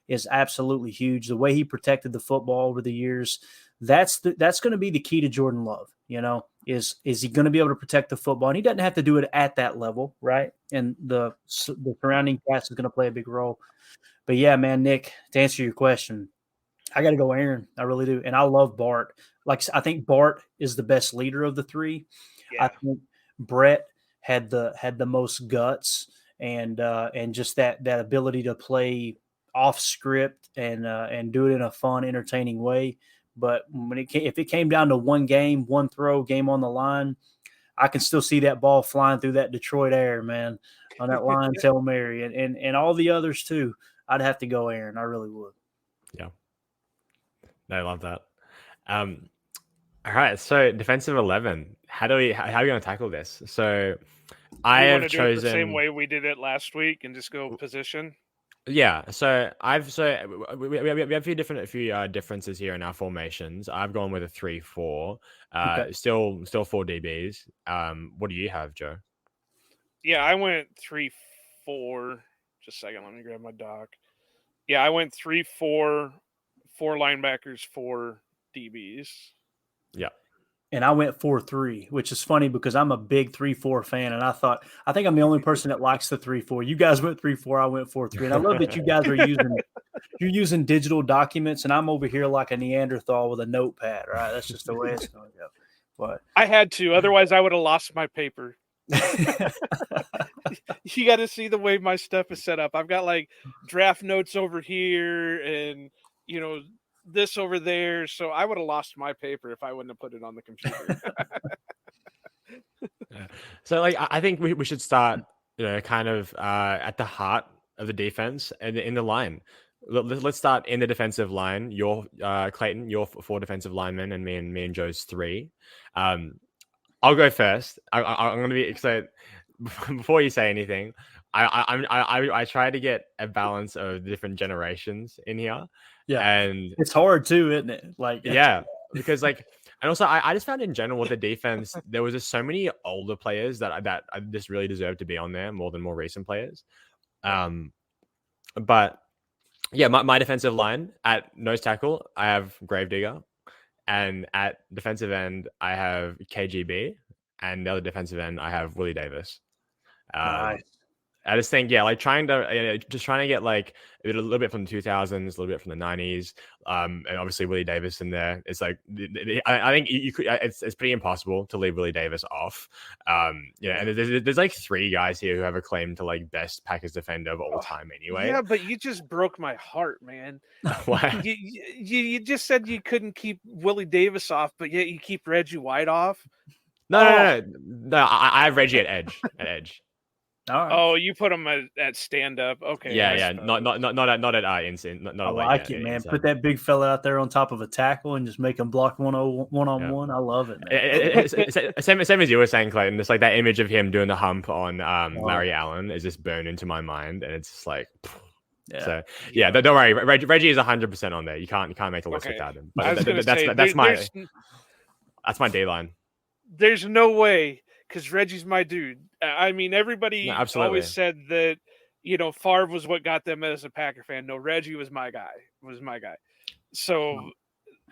is absolutely huge. The way he protected the football over the years, that's going to be the key to Jordan Love. You know, is he going to be able to protect the football? And he doesn't have to do it at that level, right? And the surrounding cast is going to play a big role. But yeah, man, Nick, to answer your question, I got to go Aaron. I really do. And I love Bart. Like, I think Bart is the best leader of the three. Yeah. I think Brett had the most guts and just that ability to play off script and do it in a fun, entertaining way. But if it came down to one game, one throw, game on the line, I can still see that ball flying through that Detroit air, man, on that line, Hail Mary, and all the others too. I'd have to go Aaron. I really would. Yeah. No, I love that. All right. So defensive 11, how are we going to tackle this? So I have chosen do it the same way we did it last week and just go position. Yeah, so we have a few differences here in our formations. I've gone with a 3-4. Okay. Still 4 DBs. What do you have, Joe? Yeah, I went 3-4. Just a second, let me grab my doc. Yeah, I went 3-4, 4 linebackers, 4 DBs. Yeah. And I went 4-3, which is funny because I'm a big 3-4 fan, and I think I'm the only person that likes the 3-4. You guys went 3-4, I went 4-3, and I love that you guys are using digital documents, and I'm over here like a Neanderthal with a notepad. Right, that's just the way it's going to go. But I had to, otherwise I would have lost my paper. You got to see the way my stuff is set up. I've got like draft notes over here, and this over there, so I would have lost my paper if I wouldn't have put it on the computer. So I think we should start kind of at the heart of the defense and in the line. Let's start in the defensive line. Your Clayton, your 4 defensive linemen, and me and Joe's 3. I'll go first. I'm going to be excited. Before you say anything, I try to get a balance of different generations in here. Yeah, and it's hard too, isn't it? Yeah, because and also I just found in general with the defense there was just so many older players that just really deserve to be on there more than more recent players. But yeah, my defensive line at nose tackle I have Gravedigger, and at defensive end I have KGB, and the other defensive end I have Willie Davis. Nice. I just think, yeah, like just trying to get like a little bit from the 2000s, a little bit from the 90s, and obviously Willie Davis in there. It's like I think you could. It's pretty impossible to leave Willie Davis off. And there's like three guys here who have a claim to like best Packers defender of all time. Anyway, Yeah, but you just broke my heart, man. Why? You just said you couldn't keep Willie Davis off, but yet you keep Reggie White off. No. I have Reggie at edge. At edge. All right. Oh, you put him at stand up. Okay. Yeah. Not at instant. Not I like it, man. Put that big fella out there on top of a tackle and just make him block one on one. I love it, man. Same as you were saying, Clayton. It's like that image of him doing the hump on Larry Allen is just burned into my mind, and it's just like. Yeah. So don't worry. Reggie is 100% on there. You can't make a list without him. But that's my D line. There's no way, because Reggie's my dude. I mean, everybody always said that, Favre was what got them as a Packer fan. No, Reggie was my guy. So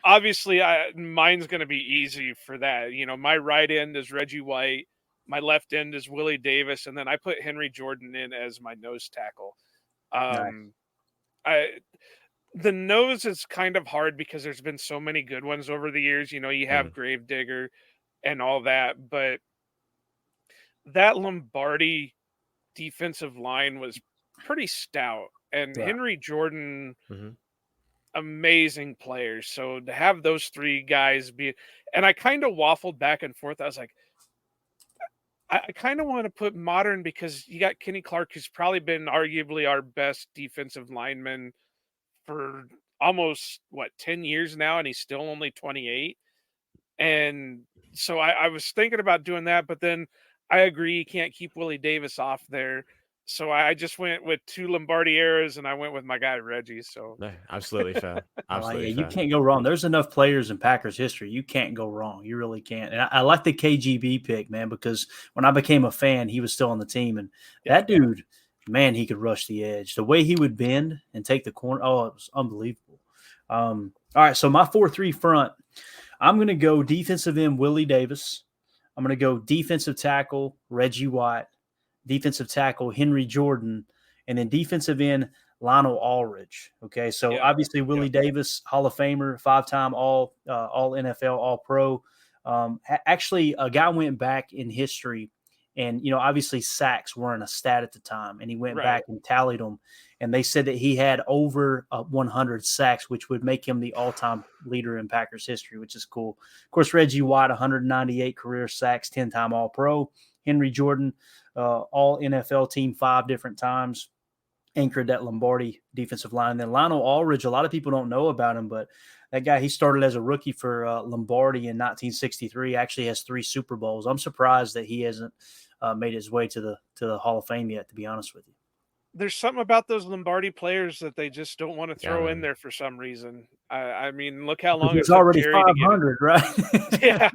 obviously, mine's going to be easy for that. My right end is Reggie White. My left end is Willie Davis. And then I put Henry Jordan in as my nose tackle. The nose is kind of hard because there's been so many good ones over the years. You have Gravedigger and all that, but that Lombardi defensive line was pretty stout, and Henry Jordan, amazing players. So to have those three guys and I kind of waffled back and forth. I was like, I kind of want to put modern because you got Kenny Clark, who's probably been arguably our best defensive lineman for almost 10 years now, and he's still only 28. And so I was thinking about doing that, but then I agree you can't keep Willie Davis off there. So I just went with two Lombardi eras, and I went with my guy Reggie. So no, absolutely fair. Absolutely fair. You can't go wrong. There's enough players in Packers history. You can't go wrong. You really can't. And I like the KGB pick, man, because when I became a fan, he was still on the team, and that dude, man, he could rush the edge. The way he would bend and take the corner, it was unbelievable. All right, so my 4-3 front, I'm going to go defensive end Willie Davis. I'm going to go defensive tackle Reggie White, defensive tackle Henry Jordan, and then defensive end Lionel Aldridge. Okay, so obviously Willie Davis, Hall of Famer, 5-time All NFL, All Pro. Actually, a guy went back in history, and obviously sacks weren't a stat at the time, and he went back and tallied them, and they said that he had over 100 sacks, which would make him the all-time leader in Packers history, which is cool. Of course, Reggie White, 198 career sacks, 10-time All-Pro. Henry Jordan, all NFL team 5 different times, anchored that Lombardi defensive line. And then Lionel Aldridge, a lot of people don't know about him, but that guy, he started as a rookie for Lombardi in 1963, actually has 3 Super Bowls. I'm surprised that he hasn't made his way to the Hall of Fame yet, to be honest with you. There's something about those Lombardi players that they just don't want to throw in there for some reason. I mean, look how long it's already 500, right?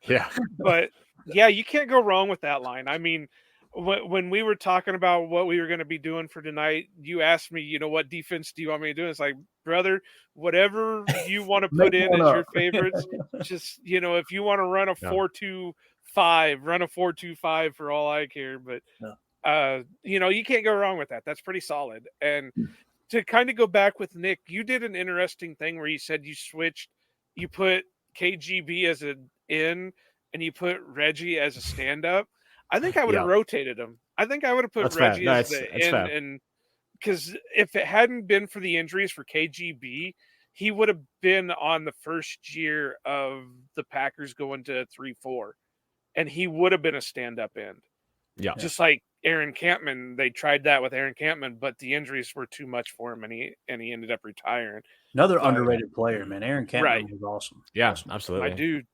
Yeah. But yeah, you can't go wrong with that line. I mean, when we were talking about what we were going to be doing for tonight, you asked me, what defense do you want me to do? It's like, brother, whatever you want to put in as your favorites. Just, if you want to run a 4-2-5, run a 4-2-5 for all I care. But you can't go wrong with that. That's pretty solid. And to kind of go back with Nick, you did an interesting thing where you said you put KGB as an in and you put Reggie as a stand-up. I think I would have rotated him. I think I would have put Reggie as the in, and because if it hadn't been for the injuries for KGB, he would have been on the first year of the Packers going to 3-4, and he would have been a stand-up end. Yeah, just like Aaron Campman, they tried that with Aaron Campman, but the injuries were too much for him, and he ended up retiring. Another underrated player, man. Aaron Campman was awesome. Yeah, awesome. Absolutely, my dude.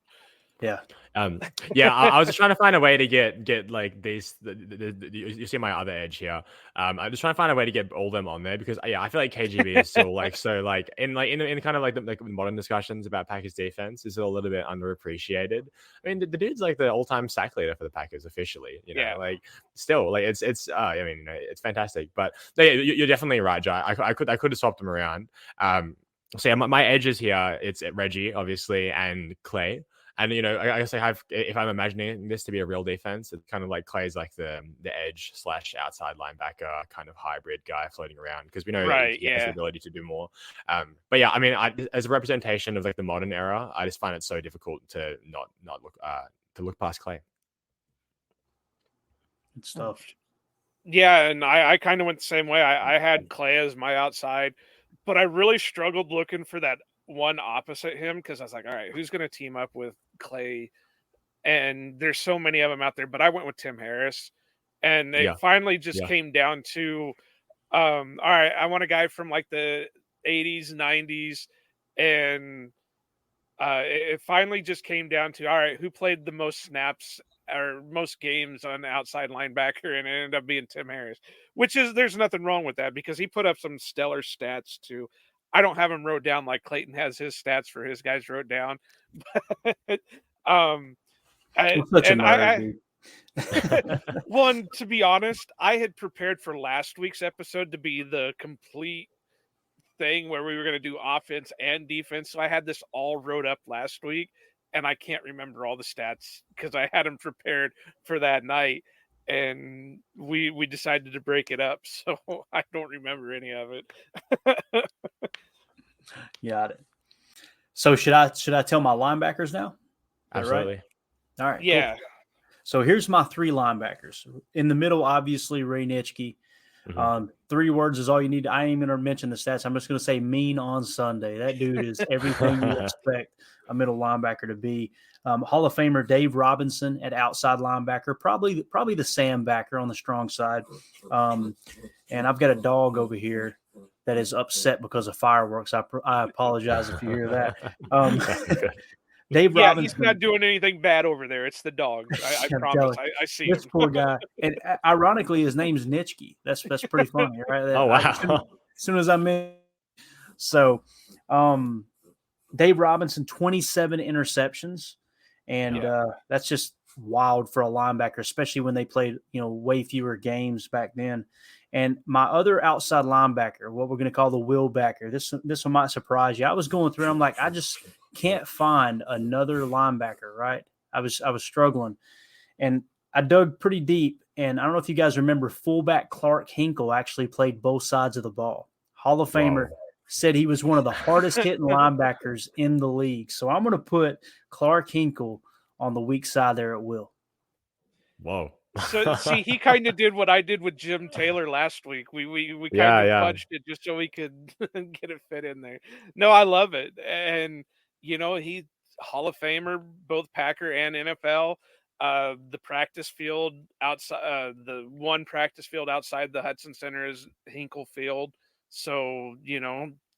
Yeah. I was just trying to find a way to get like these. You see my other edge here. I'm just trying to find a way to get all of them on there because I feel like KGB is still in kind of like the modern discussions about Packers defense is a little bit underappreciated. I mean, the dude's like the all-time sack leader for the Packers officially. Still it's fantastic. But you're definitely right, Jai. I could have swapped them around. So my edges here, it's Reggie obviously and Clay. And I guess if I'm imagining this to be a real defense, it's kind of like Clay's like the edge / outside linebacker kind of hybrid guy floating around, because we know that Right, he has the yeah. ability to do more. But yeah, I mean, as a representation of like the modern era, I just find it so difficult to not look past Clay. Good stuff. Yeah, and I kind of went the same way. I had Clay as my outside, but I really struggled looking for that one opposite him, because I was like, all right, who's going to team up with Clay? And there's so many of them out there, but I went with Tim Harris. And it Yeah, finally just yeah, came down to, all right, I want a guy from like the 80s, 90s. And it finally just came down to, all right, who played the most snaps or most games on outside linebacker, and it ended up being Tim Harris, which is, there's nothing wrong with that, because he put up some stellar stats too. I don't have him wrote down like Clayton has his stats for his guys wrote down. But, I'm such a and nerd, I dude. well, and to be honest, I had prepared for last week's episode to be the complete thing where we were going to do offense and defense. So I had this all wrote up last week, and I can't remember all the stats because I had them prepared for that night, and we decided to break it up. So I don't remember any of it. Got it. So should I tell my linebackers now? absolutely. Right? All right. Yeah. Cool. So here's my 3 linebackers. In the middle, obviously, Ray Nitschke. 3 words is all you need. I ain't even going to mention the stats. I'm just going to say mean on Sunday. That dude is everything you expect a middle linebacker to be. Hall of Famer Dave Robinson at outside linebacker, probably the Sam backer on the strong side. And I've got a dog over here that is upset because of fireworks. I apologize if you hear that. Dave Yeah, Robinson. he's not doing anything bad over there. It's the dog. I promise. I see this him. poor guy. And ironically, his name's Nitschke. That's pretty funny, right? Oh, wow. As soon as I met. So, Dave Robinson, 27 interceptions. And that's just wild for a linebacker, especially when they played, way fewer games back then. And my other outside linebacker, what we're going to call the will backer, this one might surprise you. I was going through, I'm like, I just can't find another linebacker, right? I was struggling. And I dug pretty deep. And I don't know if you guys remember, fullback Clark Hinkle actually played both sides of the ball. Hall of Famer. Wow. Said he was one of the hardest hitting linebackers in the league. So I'm going to put Clark Hinkle on the weak side there at will. Whoa. So see, he kind of did what I did with Jim Taylor last week. We kind of fudged it just so we could get it fit in there. No, I love it. And he's Hall of Famer, both Packer and NFL. The practice field outside, the one practice field outside the Hudson Center is Hinkle Field. So,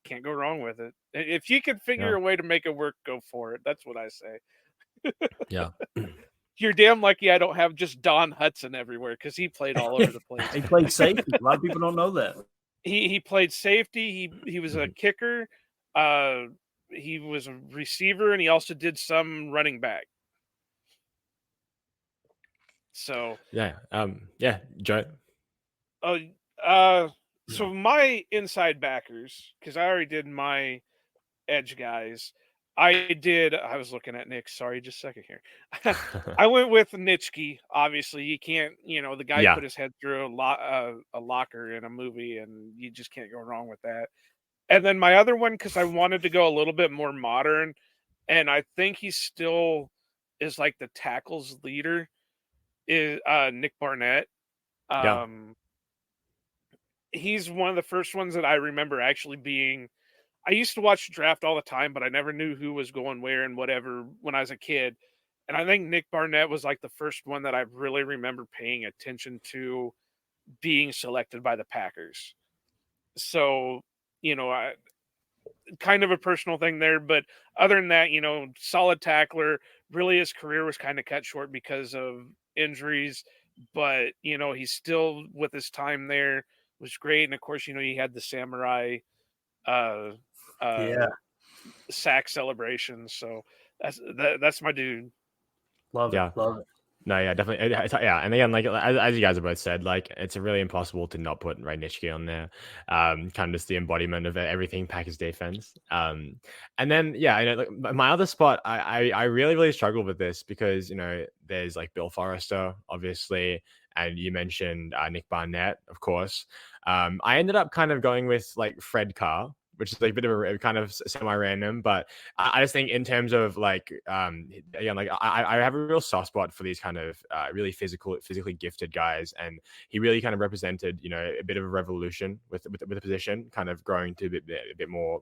can't go wrong with it. If you can figure a way to make it work, go for it. That's what I say. Yeah. You're damn lucky I don't have just Don Hudson everywhere, because he played all over the place. He played safety. A lot of people don't know that. He played safety. He was a kicker. He was a receiver, and he also did some running back. So yeah, Joe. So my inside backers, because I already did my edge guys. I was looking at Nick. Sorry, just a second here. I went with Nitschke. Obviously, you can't. The guy put his head through a locker in a movie, and you just can't go wrong with that. And then my other one, because I wanted to go a little bit more modern, and I think he still is like the tackles leader, is Nick Barnett. He's one of the first ones that I remember actually being. I used to watch the draft all the time, but I never knew who was going where and whatever when I was a kid. And I think Nick Barnett was like the first one that I really remember paying attention to being selected by the Packers. So, kind of a personal thing there. But other than that, solid tackler. Really, his career was kind of cut short because of injuries. But, he's still, with his time there, was great. And of course, he had the samurai sack celebrations. So that's my dude. Love it. No, yeah, definitely. Yeah, and again, like as you guys have both said, like it's really impossible to not put Ray Nitschke on there. Kind of just the embodiment of everything Packers defense. And then yeah, like, my other spot, I really struggle with this because there's like Bill Forrester, obviously, and you mentioned Nick Barnett, of course. I ended up kind of going with like Fred Carr, which is like a bit of a kind of semi-random, but I just think in terms of like again, like I have a real soft spot for these kind of really physically gifted guys, and he really kind of represented a bit of a revolution with the position, kind of growing to a bit more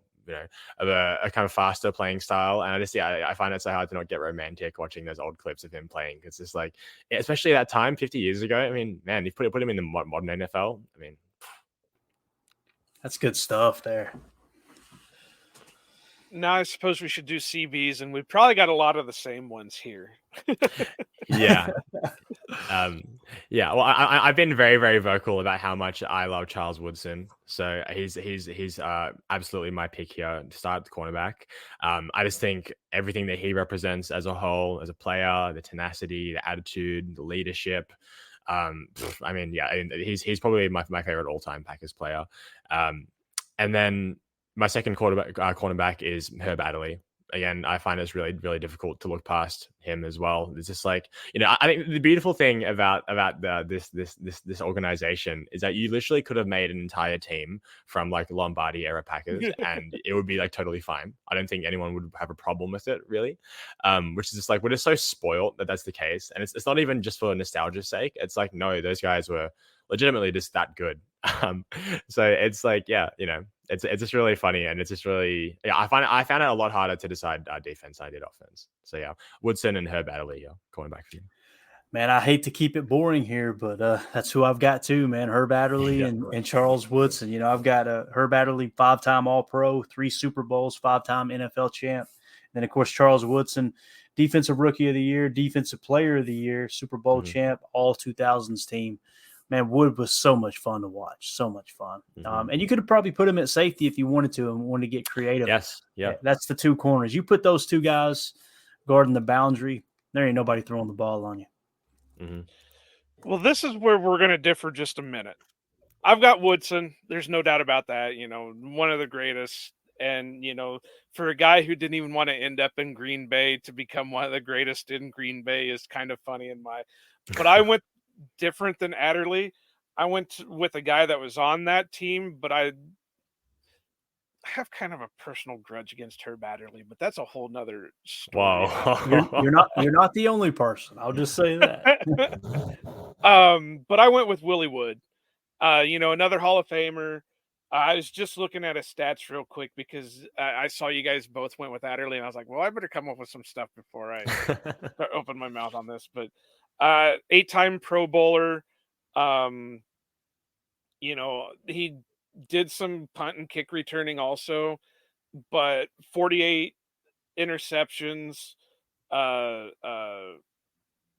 of a kind of faster playing style. And I find it so hard to not get romantic watching those old clips of him playing. It's just like, especially that time 50 years ago. I mean, man, you put him in the modern NFL. I mean, That's good stuff there. Now I suppose we should do CBs, and we've probably got a lot of the same ones here. yeah. Yeah, well, I've been very vocal about how much I love Charles Woodson, so he's absolutely my pick here to start the cornerback. I just think everything that he represents as a whole, as a player, the tenacity, the attitude, the leadership. I mean, yeah, he's probably my favorite all time Packers player. And then my second cornerback is Herb Adderley. Again, I find it's really difficult to look past him as well. It's just like I think the beautiful thing about this organization is that you literally could have made an entire team from like Lombardi era Packers, and it would be like totally fine. I don't think anyone would have a problem with it really. Which is just like we're just so spoiled that that's the case, and it's not even just for nostalgia's sake. It's like no, those guys were legitimately just that good. So it's like it's just really funny, and it's just really I found it a lot harder to decide defense than I did offense. So yeah, Woodson and Herb Adderley, cornerback for you. Man, I hate to keep it boring here, but that's who I've got too, man. Herb Adderley and Charles Woodson. I've got Herb Adderley, 5-time All-Pro, 3 Super Bowls, 5-time NFL champ. And then, of course, Charles Woodson, Defensive Rookie of the Year, Defensive Player of the Year, Super Bowl champ, all 2000s team. Man, Wood was so much fun to watch. So much fun. And you could have probably put him at safety if you wanted to and wanted to get creative. Yes. Yeah. That's the 2 corners. You put those 2 guys guarding the boundary, there ain't nobody throwing the ball on you. Well, this is where we're going to differ just a minute. I've got Woodson. There's no doubt about that. One of the greatest. And, for a guy who didn't even want to end up in Green Bay to become one of the greatest in Green Bay is kind of funny but I went different than Adderley. I went with a guy that was on that team, but I have kind of a personal grudge against Herb Adderley, but that's a whole nother story. Wow. You're not the only person. I'll just say that. But I went with Willie Wood. Another Hall of Famer. I was just looking at his stats real quick because I saw you guys both went with Adderley, and I was like, well, I better come up with some stuff before I open my mouth on this. But 8-time Pro Bowler. He did some punt and kick returning also, but 48 interceptions. Let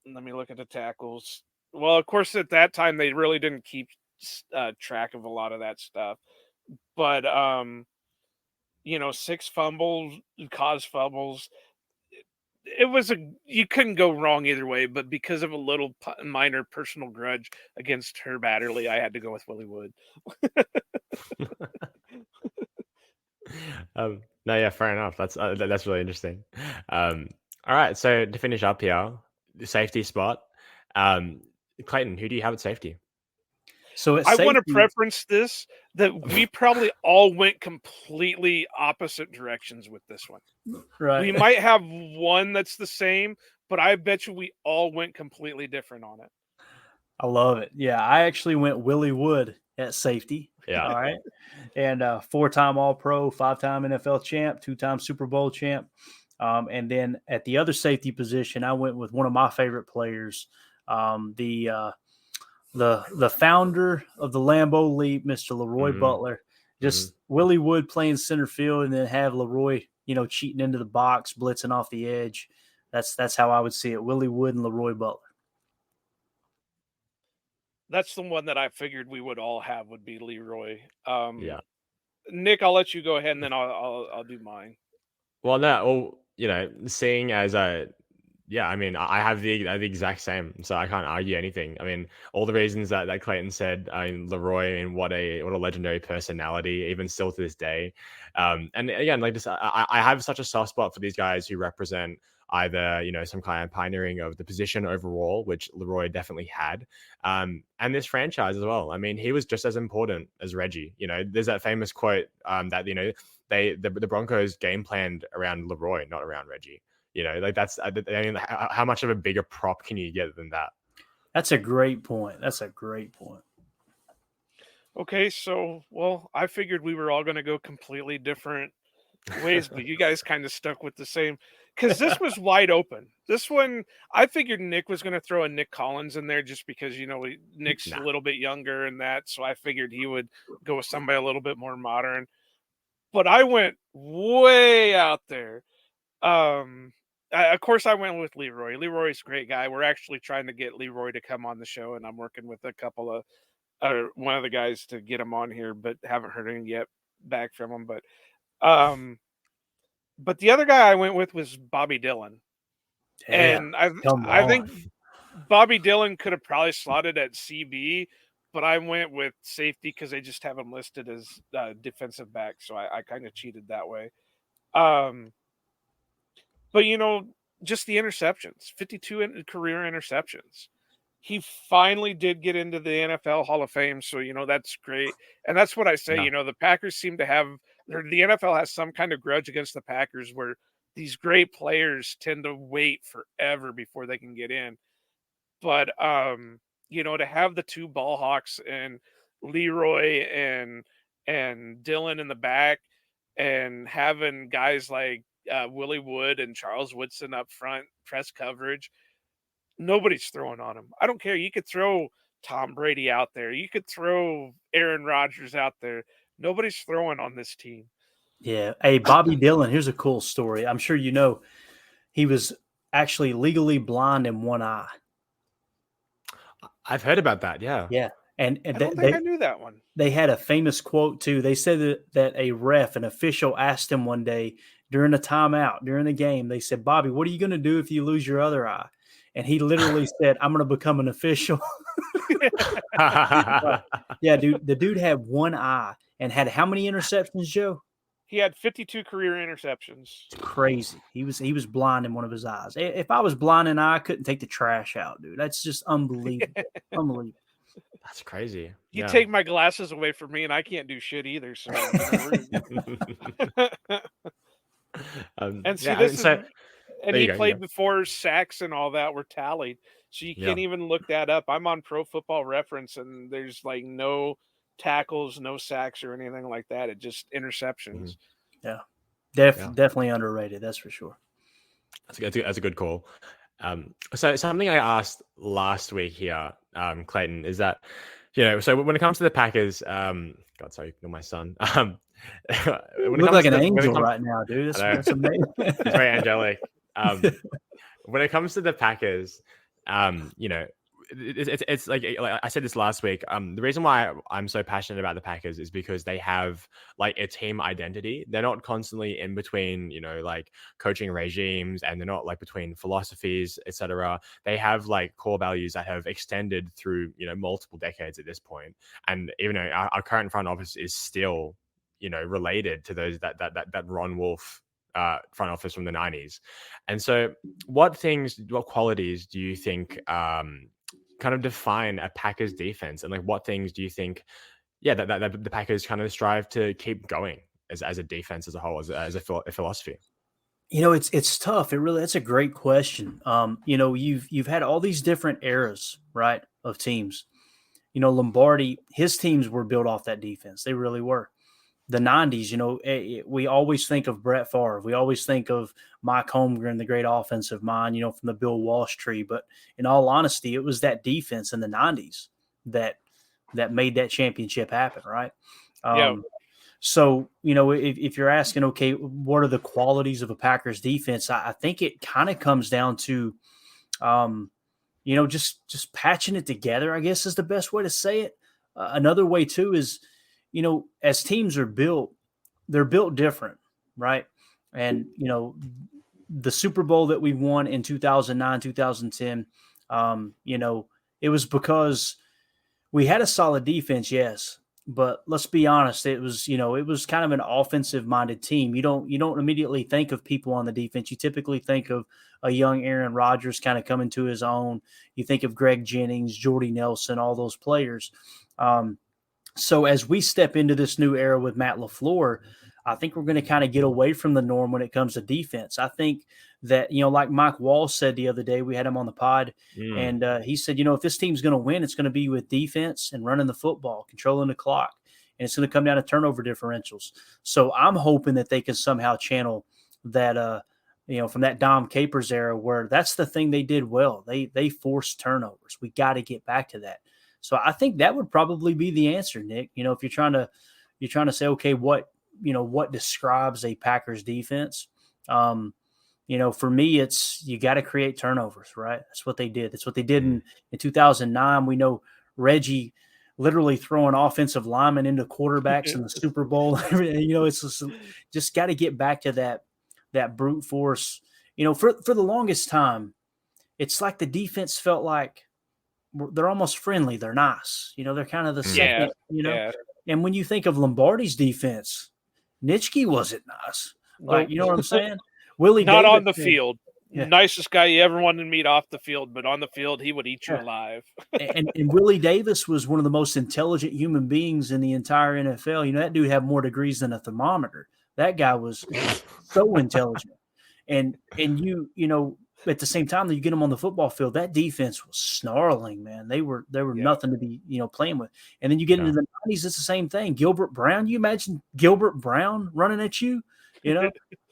me look at the tackles. Well, of course, at that time they really didn't keep track of a lot of that stuff, but 6 fumbles, caused fumbles. You couldn't go wrong either way, but because of a little minor personal grudge against Herb Adderley, I had to go with Willie Wood. No, yeah, fair enough. That's really interesting. All right, so to finish up here, the safety spot. Clayton, who do you have at safety? So I want to preference this that we probably all went completely opposite directions with this one. Right. We might have one that's the same, but I bet you we all went completely different on it. I love it. Yeah, I actually went Willie Wood at safety. Yeah. All right. And 4-time All-Pro, 5-time NFL champ, 2-time Super Bowl champ. And then at the other safety position, I went with one of my favorite players, the founder of the Lambeau Leap, Mr. Leroy Butler. Just Willie Wood playing center field, and then have Leroy, cheating into the box, blitzing off the edge. That's how I would see it. Willie Wood and Leroy Butler. That's the one that I figured we would all have would be Leroy. Yeah. Nick, I'll let you go ahead, and then I'll do mine. Well, no, seeing as Yeah, I mean, I have the exact same, so I can't argue anything. I mean, all the reasons that Clayton said. I mean, Leroy, and what a legendary personality, even still to this day. And again, like this, I have such a soft spot for these guys who represent either some kind of pioneering of the position overall, which Leroy definitely had, and this franchise as well. I mean, he was just as important as Reggie. There's that famous quote that the Broncos game planned around Leroy, not around Reggie. Like that's, I mean, how much of a bigger prop can you get than that? That's a great point. Okay, so I figured we were all going to go completely different ways, but you guys kind of stuck with the same because this was wide open. This one, I figured Nick was going to throw a Nick Collins in there just because Nick's a little bit younger and that, so I figured he would go with somebody a little bit more modern. But I went way out there. Of course, I went with Leroy. Leroy's a great guy. We're actually trying to get Leroy to come on the show, and I'm working with a couple of one of the guys to get him on here, but haven't heard anything yet back from him. But the other guy I went with was Bobby Dillon, and I think Bobby Dillon could have probably slotted at CB, but I went with safety because they just have him listed as defensive back, so I kind of cheated that way. But just the interceptions, 52 career interceptions. He finally did get into the NFL Hall of Fame, so that's great. And that's what I say. Yeah. The Packers seem to have the NFL has some kind of grudge against the Packers, where these great players tend to wait forever before they can get in. But to have the two ball hawks and Leroy and Dylan in the back, and having guys like Willie Wood and Charles Woodson up front, press coverage. Nobody's throwing on him. I don't care. You could throw Tom Brady out there. You could throw Aaron Rodgers out there. Nobody's throwing on this team. Yeah. Hey, Bobby Dillon, here's a cool story. I'm sure he was actually legally blind in one eye. I've heard about that. Yeah. Yeah. And I don't think I knew that one. They had a famous quote too. They said that an official asked him one day during a timeout, during the game, they said, "Bobby, what are you going to do if you lose your other eye?" And he literally said, "I'm going to become an official." Yeah, dude. The dude had one eye and had how many interceptions, Joe? He had 52 career interceptions. It's crazy. He was blind in one of his eyes. If I was blind in an eye, I couldn't take the trash out, dude. That's just unbelievable. Unbelievable. That's crazy. You take my glasses away from me, and I can't do shit either. So, and see, and he played before sacks and all that were tallied, so you can't even look that up. I'm on Pro Football Reference, and there's like no tackles, no sacks, or anything like that. It just interceptions. Yeah, definitely underrated. That's for sure. That's a good call. So something I asked last week here, Clayton, is that so when it comes to the Packers, God, sorry, you're my son. You look like an angel right now, dude. That's amazing. It's very angelic. When it comes to the Packers, it's like I said this last week. The reason why I'm so passionate about the Packers is because they have like a team identity. They're not constantly in between, like coaching regimes, and they're not like between philosophies, etc. They have like core values that have extended through, multiple decades at this point. And even though our current front office is still, related to those that Ron Wolf front office from the 90s. And so what qualities do you think kind of define a Packers defense, and like what things do you think that the Packers kind of strive to keep going as a defense as a whole, as a philosophy? It's tough. That's a great question. You've had all these different eras, right, of teams. Lombardi, his teams were built off that defense. They really were. The 90s, we always think of Brett Favre. We always think of Mike Holmgren, the great offensive mind, from the Bill Walsh tree. But in all honesty, it was that defense in the 90s that made that championship happen, right? So, if you're asking, okay, what are the qualities of a Packers defense? I think it kind of comes down to, just patching it together, I guess is the best way to say it. Another way, too, is, as teams are built, they're built different, right? And, the Super Bowl that we won in 2009, 2010, it was because we had a solid defense, yes. But let's be honest, it was kind of an offensive minded team. You don't immediately think of people on the defense. You typically think of a young Aaron Rodgers kind of coming to his own. You think of Greg Jennings, Jordy Nelson, all those players. So as we step into this new era with Matt LaFleur, I think we're going to kind of get away from the norm when it comes to defense. I think that, like Mike Wall said the other day, we had him on the pod, and he said, if this team's going to win, it's going to be with defense and running the football, controlling the clock, and it's going to come down to turnover differentials. So I'm hoping that they can somehow channel that, from that Dom Capers era, where that's the thing they did well. They forced turnovers. We got to get back to that. So I think that would probably be the answer, Nick. If you're trying to say, okay, what describes a Packers defense? For me, it's you got to create turnovers, right? That's what they did. That's what they did in 2009. We know Reggie literally throwing offensive linemen into quarterbacks in the Super Bowl. It's just got to get back to that brute force. For the longest time, it's like the defense felt like they're almost friendly. They're nice. They're kind of the second, And when you think of Lombardi's defense, Nitschke wasn't nice. Like, you know what I'm saying? Willie Not Davis, on the field. Yeah. Nicest guy you ever wanted to meet off the field, but on the field, he would eat you alive. and Willie Davis was one of the most intelligent human beings in the entire NFL. That dude had more degrees than a thermometer. That guy was so intelligent. And at the same time that you get them on the football field, that defense was snarling, man. They were nothing to be, playing with. And then you get into the 90s, it's the same thing. Gilbert Brown, you imagine Gilbert Brown running at you?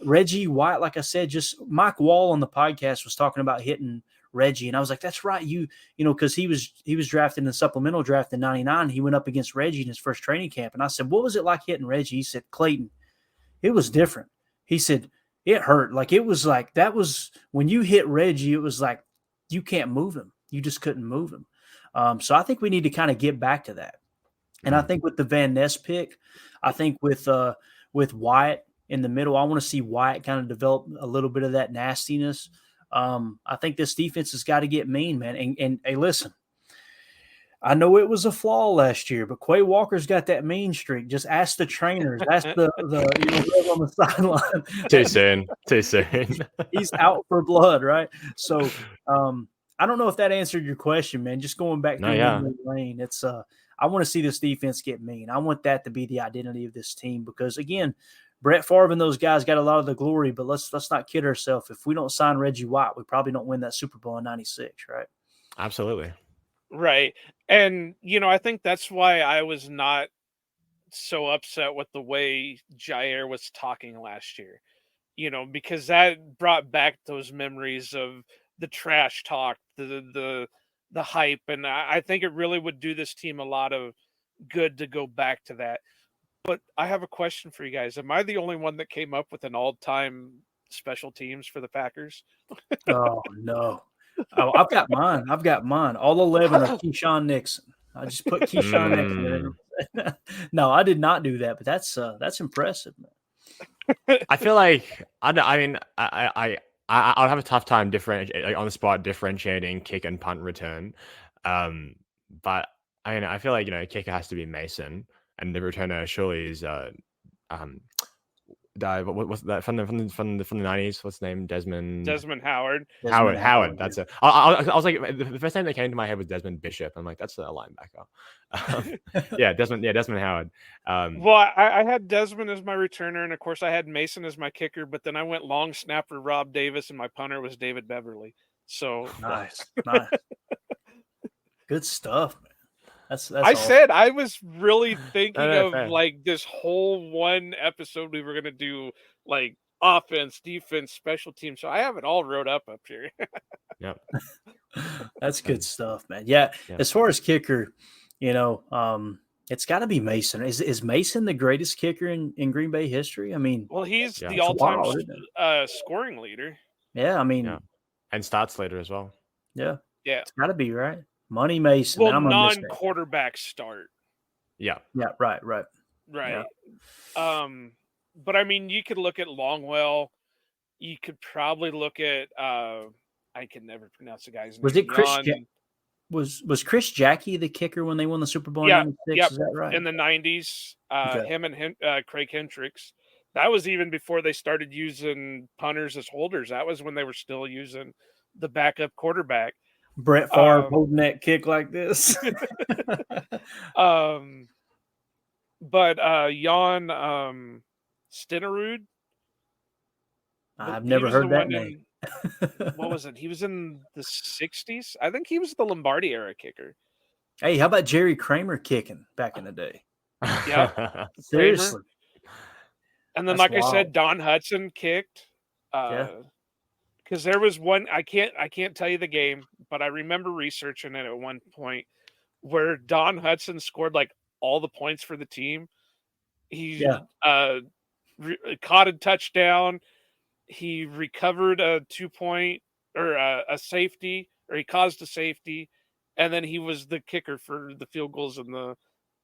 Reggie White, like I said, just Mike Wall on the podcast was talking about hitting Reggie. And I was like, that's right. Because he was drafted in the supplemental draft in 99. He went up against Reggie in his first training camp. And I said, what was it like hitting Reggie? He said, Clayton, it was different. He said, it hurt. Like, it was like, that was when you hit Reggie, it was like, you can't move him. You just couldn't move him. So I think we need to kind of get back to that. And I think with the Van Ness pick, I think with Wyatt in the middle, I want to see Wyatt kind of develop a little bit of that nastiness. I think this defense has got to get mean, man. And hey, listen, I know it was a flaw last year, but Quay Walker's got that mean streak. Just ask the trainers. Ask the on the sideline. Too soon. He's out for blood, right? So I don't know if that answered your question, man. Just going back through memory lane, it's I want to see this defense get mean. I want that to be the identity of this team because, again, Brett Favre and those guys got a lot of the glory, but let's not kid ourselves. If we don't sign Reggie White, we probably don't win that Super Bowl in '96, right? Absolutely. Right. And, I think that's why I was not so upset with the way Jair was talking last year, because that brought back those memories of the trash talk, the hype. And I think it really would do this team a lot of good to go back to that. But I have a question for you guys. Am I the only one that came up with an all-time special teams for the Packers? Oh, no. Oh, I've got mine. All 11 are Keyshawn Nixon. I just put Keyshawn Nixon in. No, I did not do that, but that's impressive, man. I feel like I I'll have a tough time on the spot differentiating kick and punt return. But I feel like kicker has to be Mason, and the returner surely is what's that from the 90s? What's his name? Desmond Howard. Howard. That's it. I was like, the first name that came to my head was Desmond Bishop. I'm like, that's a linebacker. Desmond Howard. Well, I had Desmond as my returner, and of course I had Mason as my kicker. But then I went long snapper Rob Davis, and my punter was David Beverly. So nice. Good stuff, man. That's I awesome. Said I was really thinking of like this whole one episode we were gonna do like offense, defense, special teams. So I have it all wrote up here. Yep. That's good stuff, man. Yeah. As far as kicker, it's got to be Mason. Is Mason the greatest kicker in Green Bay history? I mean, well, he's the all-time scoring leader. Yeah, I mean, and stats leader as well. Yeah, it's got to be right. Money Mason. Well, non-quarterback start. Yeah. Yeah. Right. Yeah. But I mean, you could look at Longwell. you could probably look at I can never pronounce the guy's name. Was it Chris? Jan, Was Chris Jackie the kicker when they won the Super Bowl in yeah, '96? yep, Is that right? in the 90s. Okay. Him and Craig Hendricks. That was even before they started using punters as holders. That was when they were still using the backup quarterback. Brett Favre holding that kick like this. But Jan Stenerud. I've never heard that name. What was it? He was in the 60s. I think he was the Lombardi era kicker. Hey, how about Jerry Kramer kicking back in the day? Yeah, seriously. And then, That's like wild. I said, Don Hudson kicked. Because there was one. I can't tell you the game, but I remember researching it at one point where Don Hudson scored like all the points for the team. He caught a touchdown. He recovered a 2-point or a safety, or he caused a safety, and then he was the kicker for the field goals and the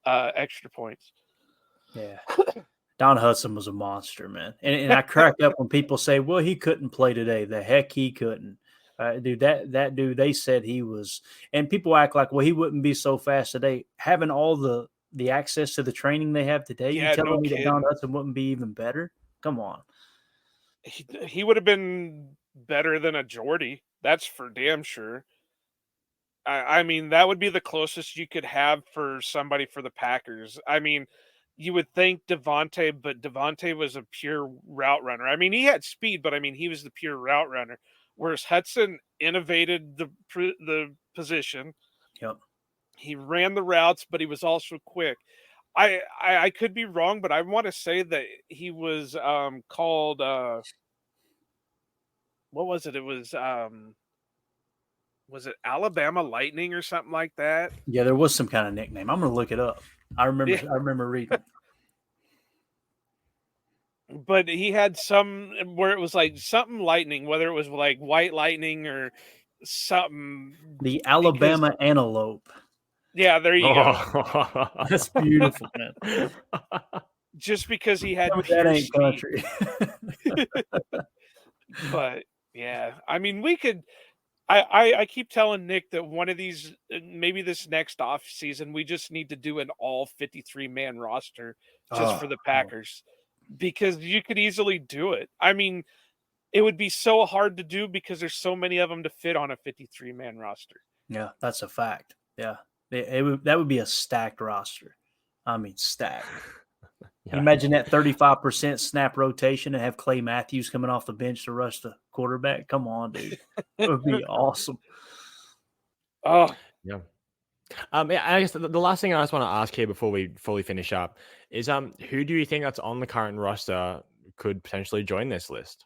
extra points. Yeah. Don Hudson was a monster, man. And I crack up when people say, well, he couldn't play today. The heck he couldn't. Dude, that dude, they said he was. And people act like, well, he wouldn't be so fast today. Having all the access to the training they have today, you telling me that Don Hudson wouldn't be even better? Come on. He would have been better than a Jordy. That's for damn sure. I mean, that would be the closest you could have for somebody for the Packers. I mean, you would think Devontae, but Devontae was a pure route runner. I mean, he had speed, but I mean, he was the pure route runner. Whereas Hudson innovated the position. Yep. He ran the routes, but he was also quick. I could be wrong, but I want to say that he was called what was it? It was it Alabama Lightning or something like that? Yeah, there was some kind of nickname. I'm gonna look it up. I remember reading. But he had some where it was like something lightning, whether it was like white lightning or something. The Alabama antelope. Yeah, there you go. That's beautiful, man. Just because he had that ain't country. But yeah, I mean, we could. I keep telling Nick that one of these, maybe this next off season, we just need to do an all 53-man roster just for the Packers, because you could easily do it. I mean, it would be so hard to do because there's so many of them to fit on a 53-man roster. Yeah, that's a fact. Yeah, that would be a stacked roster. I mean, stacked. Yeah. Imagine that 35% snap rotation and have Clay Matthews coming off the bench to rush the quarterback. Come on, dude. It would be awesome. Oh, yeah. I guess the last thing I just want to ask here before we fully finish up is who do you think that's on the current roster could potentially join this list?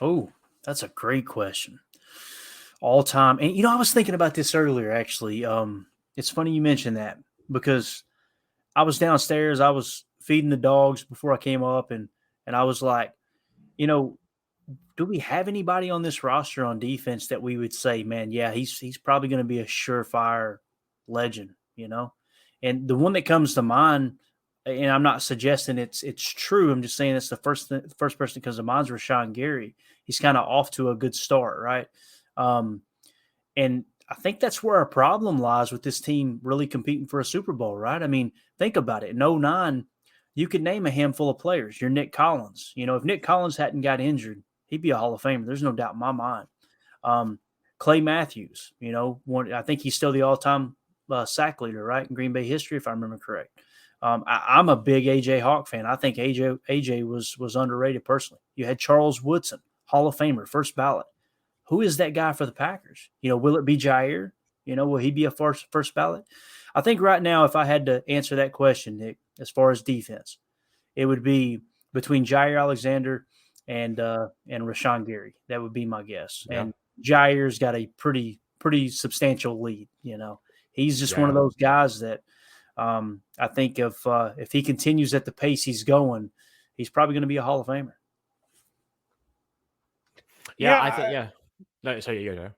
Oh, that's a great question. All time. And, I was thinking about this earlier, actually. It's funny you mentioned that because I was downstairs. I was feeding the dogs before I came up, and I was like, do we have anybody on this roster on defense that we would say, man, yeah, he's probably going to be a surefire legend, And the one that comes to mind, and I'm not suggesting it's true, I'm just saying it's the first person that comes to mind is Rashawn Gary. He's kind of off to a good start, right? And I think that's where our problem lies with this team really competing for a Super Bowl, right? I mean, think about it. In 2009, you could name a handful of players. You're Nick Collins. If Nick Collins hadn't got injured, he'd be a Hall of Famer. There's no doubt in my mind. Clay Matthews, I think he's still the all-time sack leader, right, in Green Bay history, if I remember correct. I'm a big A.J. Hawk fan. I think A.J. was underrated personally. You had Charles Woodson, Hall of Famer, first ballot. Who is that guy for the Packers? Will it be Jair? Will he be a first ballot? I think right now, if I had to answer that question, Nick, as far as defense, it would be between Jair Alexander and Rashawn Gary. That would be my guess. Yeah. And Jair's got a pretty substantial lead. He's just one of those guys that I think if he continues at the pace he's going, he's probably going to be a Hall of Famer. Yeah, I think. No, sorry, you go.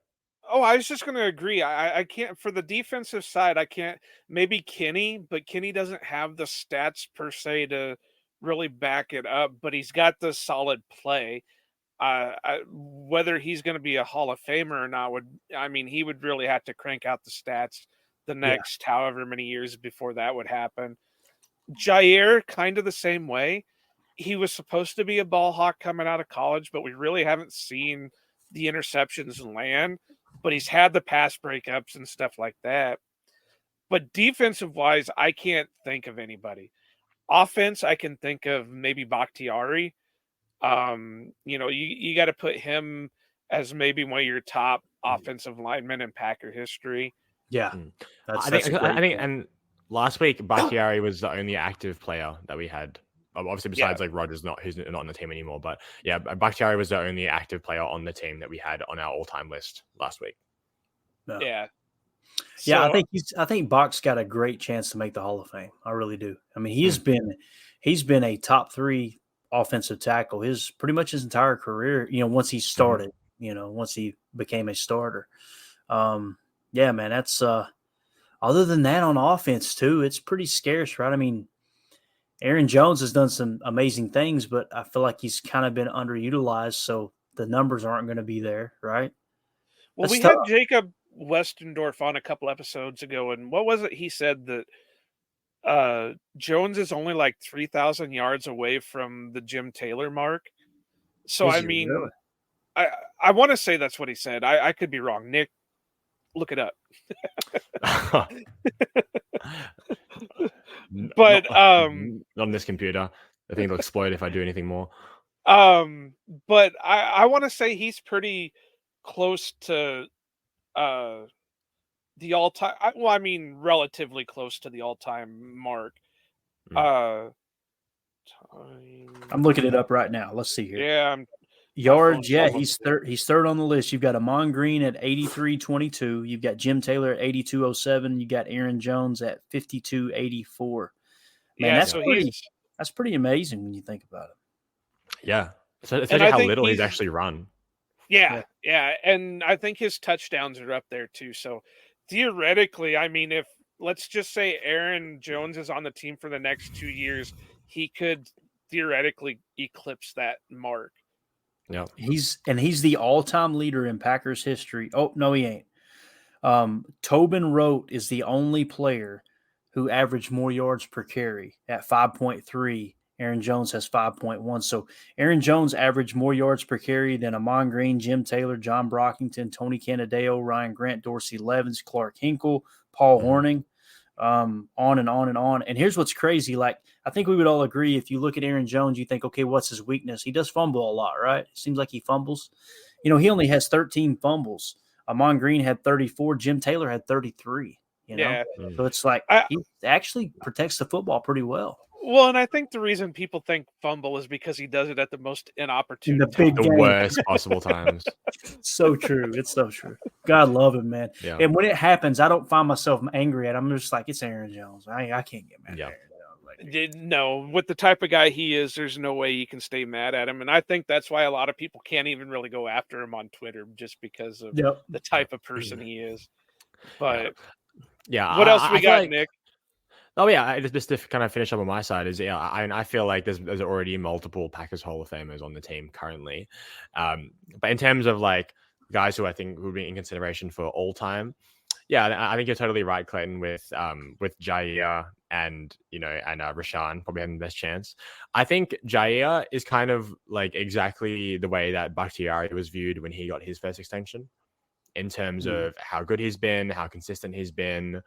Oh, I was just going to agree. I can't, for the defensive side, I can't, maybe Kenny, but Kenny doesn't have the stats per se to really back it up, but he's got the solid play. whether he's going to be a Hall of Famer or not he would really have to crank out the stats the next however many years before that would happen. Jair, kind of the same way. He was supposed to be a ball hawk coming out of college, but we really haven't seen the interceptions land. But he's had the pass breakups and stuff like that. But defensive wise, I can't think of anybody. Offense, I can think of maybe Bakhtiari. You got to put him as maybe one of your top offensive linemen in Packer history. Yeah, I think, and last week Bakhtiari was the only active player that we had. Obviously, besides like Rogers, who's not on the team anymore. But yeah, Bakhtiari was the only active player on the team that we had on our all-time list last week. No. Yeah. Yeah, I think Bach's got a great chance to make the Hall of Fame. I really do. I mean, he's been a top 3 offensive tackle pretty much his entire career, once he started, once he became a starter. Yeah, man, that's other than that on offense too, it's pretty scarce, right? I mean, Aaron Jones has done some amazing things, but I feel like he's kind of been underutilized, so the numbers aren't going to be there, right? Well, we had Jacob Westendorf on a couple episodes ago, and what was it he said that Jones is only like 3,000 yards away from the Jim Taylor mark. So I mean, really? I want to say that's what he said. I could be wrong. Nick, look it up. But on this computer, I think it'll explode if I do anything more. But I want to say he's pretty close to the all-time. Well, I mean, relatively close to the all-time mark. I'm looking it up right now. Let's see here. Yeah. Yards, yeah, he's third on the list. You've got Amon Green at 83.22. You've got Jim Taylor at 82.07. You got Aaron Jones at 52.84. Man, that's pretty amazing when you think about it. Yeah, so especially how little he's actually run. Yeah, and I think his touchdowns are up there too. So theoretically, I mean, if let's just say Aaron Jones is on the team for the next 2 years, he could theoretically eclipse that mark. Yeah, he's the all-time leader in Packers history. Oh no, he ain't. Tobin Rote is the only player who averaged more yards per carry at 5.3. Aaron Jones has 5.1. So Aaron Jones averaged more yards per carry than Amon Green, Jim Taylor, John Brockington, Tony Canadeo, Ryan Grant, Dorsey Levens, Clark Hinkle, Paul Hornung, on and on and on. And here's what's crazy. Like, I think we would all agree, if you look at Aaron Jones, you think, okay, what's his weakness? He does fumble a lot, right? It seems like he fumbles. He only has 13 fumbles. Amon Green had 34. Jim Taylor had 33. So it's like he actually protects the football pretty well. Well, and I think the reason people think fumble is because he does it at the most inopportune the worst possible times. So true. It's so true. God love him, man. Yeah. And when it happens, I don't find myself angry at him. I'm just like, it's Aaron Jones. I can't get mad at Aaron Jones. No, with the type of guy he is, there's no way you can stay mad at him. And I think that's why a lot of people can't even really go after him on Twitter, just because of the type of person he is. But what else we got, Nick? Oh yeah, just to kind of finish up on my side is I feel like there's already multiple Packers Hall of Famers on the team currently, but in terms of like guys who I think would be in consideration for all time, I think you're totally right, Clayton, with Jair and Rashaan probably having the best chance. I think Jair is kind of like exactly the way that Bakhtiari was viewed when he got his first extension, in terms of how good he's been, how consistent he's been.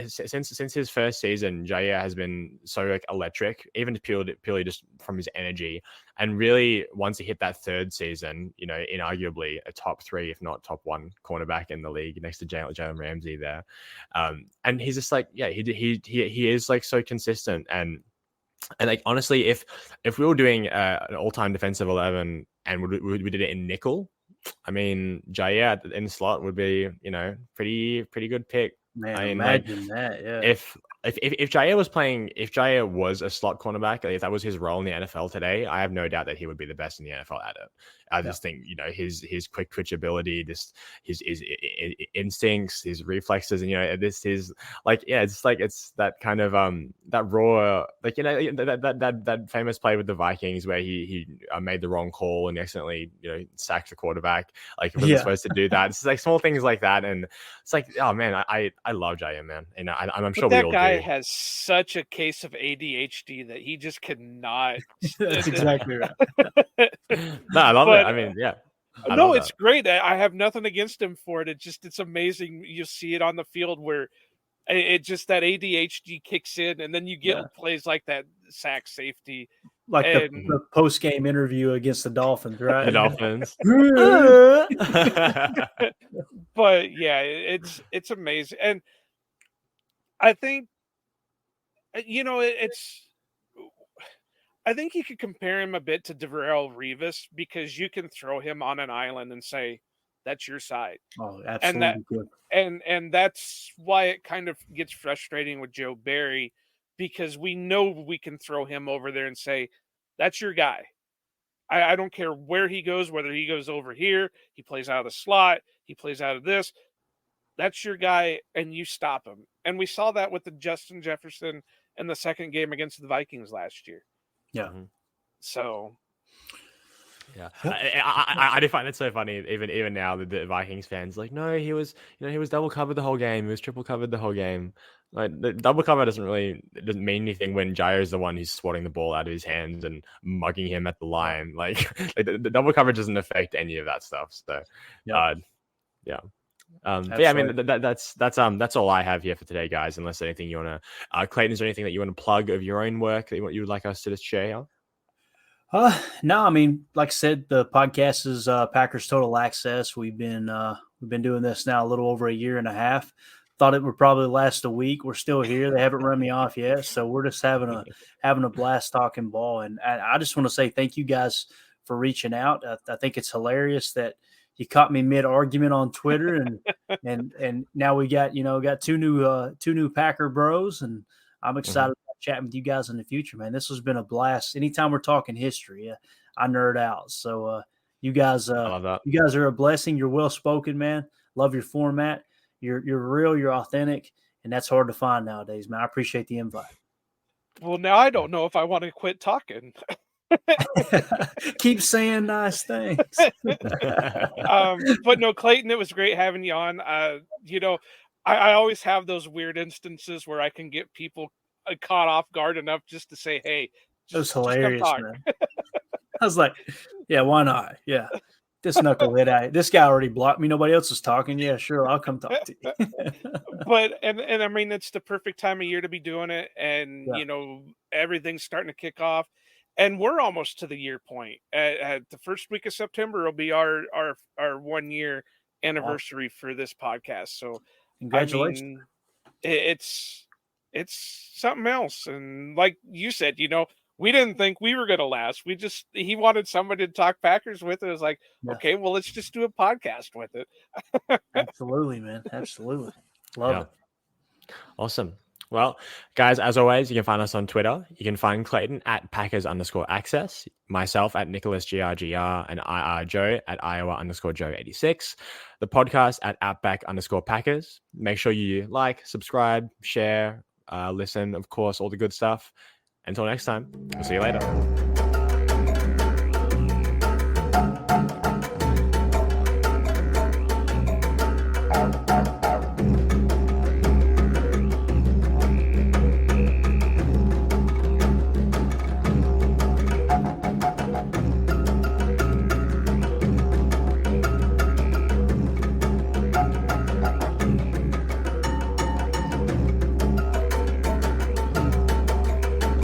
Since his first season, Jair has been so like electric, even purely just from his energy. And really, once he hit that third season, inarguably a top 3, if not top 1 cornerback in the league, next to Jalen Ramsey there. And he's just like, he is like so consistent. And like, honestly, if we were doing an all-time defensive 11 and we did it in nickel, I mean, Jair in the slot would be, pretty good pick. Man, I mean, imagine that. Yeah. if Jair was playing, if Jair was a slot cornerback, if that was his role in the NFL today, I have no doubt that he would be the best in the NFL at it. I just think, you know, his quick twitch ability, just his instincts, his reflexes, and you know, this is like, yeah, it's like it's that kind of that raw, like, you know, that famous play with the Vikings where he made the wrong call and accidentally, you know, sacked the quarterback. Like, he wasn't supposed to do that. It's like small things like that, and it's like, oh man, I love Jair, man, and I'm sure But we that all guy do. has such a case of ADHD that he just cannot. That's exactly right. No, I love it. But I mean, yeah, I no, love it's that. great. I have nothing against him for it. It's amazing. You see it on the field where it just that ADHD kicks in, and then you get plays like that sack safety, Like and the post game interview against the Dolphins, right? The Dolphins. but yeah, it's amazing, and I think you know I think you could compare him a bit to Darrelle Revis because you can throw him on an island and say that's your side. Oh, And that absolutely. and that's why it kind of gets frustrating with Joe Barry because we know we can throw him over there and say that's your guy. I don't care where he goes, whether he goes over here, he plays out of the slot, he plays out of this. That's your guy, and you stop him. And we saw that with the Justin Jefferson in the second game against the Vikings last year. Yeah. So, yeah, I do find it so funny. Even now, the Vikings fans like, no, he was, you know, he was double covered the whole game. He was triple covered the whole game. Like, the double cover doesn't mean anything when Jair is the one who's swatting the ball out of his hands and mugging him at the line. Like, the double coverage doesn't affect any of that stuff. So, yeah. But yeah, I mean, that's all I have here for today, guys. Unless there's anything you want to, Clayton, is there anything that you want to plug of your own work that you would like us to just share? No, I mean, like I said, the podcast is Packers Total Access. We've been doing this now a little over a year and a half. Thought it would probably last a week. We're still here. They haven't run me off yet, so we're just having a blast talking ball. And I just want to say thank you guys for reaching out. I think it's hilarious that you caught me mid argument on Twitter, and now we got two new Packer bros, and I'm excited about chatting with you guys in the future, man. This has been a blast. Anytime we're talking history, I nerd out. So you guys, I love that. you guys are a blessing. You're well spoken, man. Love your format. You're real. You're authentic, and that's hard to find nowadays, man. I appreciate the invite. Well, now I don't know if I want to quit talking. Keep saying nice things. But no, Clayton, it was great having you on. You know, I always have those weird instances where I can get people caught off guard enough just to say, "Hey, it was hilarious, just man." I was like, "Yeah, why not? Yeah, this knucklehead, this guy already blocked me. Nobody else is talking. Yeah, sure, I'll come talk to you." But and I mean, it's the perfect time of year to be doing it, and you know, everything's starting to kick off. And we're almost to the year point. At the first week of September will be our 1 year anniversary for this podcast. So, congratulations! I mean, it's something else. And like you said, you know, we didn't think we were going to last. He wanted somebody to talk Packers with. It was like, okay, well, let's just do a podcast with it. Absolutely, man. Absolutely, love it. Awesome. Well, guys, as always, you can find us on Twitter. You can find Clayton at Packers_access, myself at Nicholas GRGR, and Joe at Iowa_Joe86. The podcast at Outback_Packers. Make sure you like, subscribe, share, listen, of course, all the good stuff. Until next time, we'll see you later.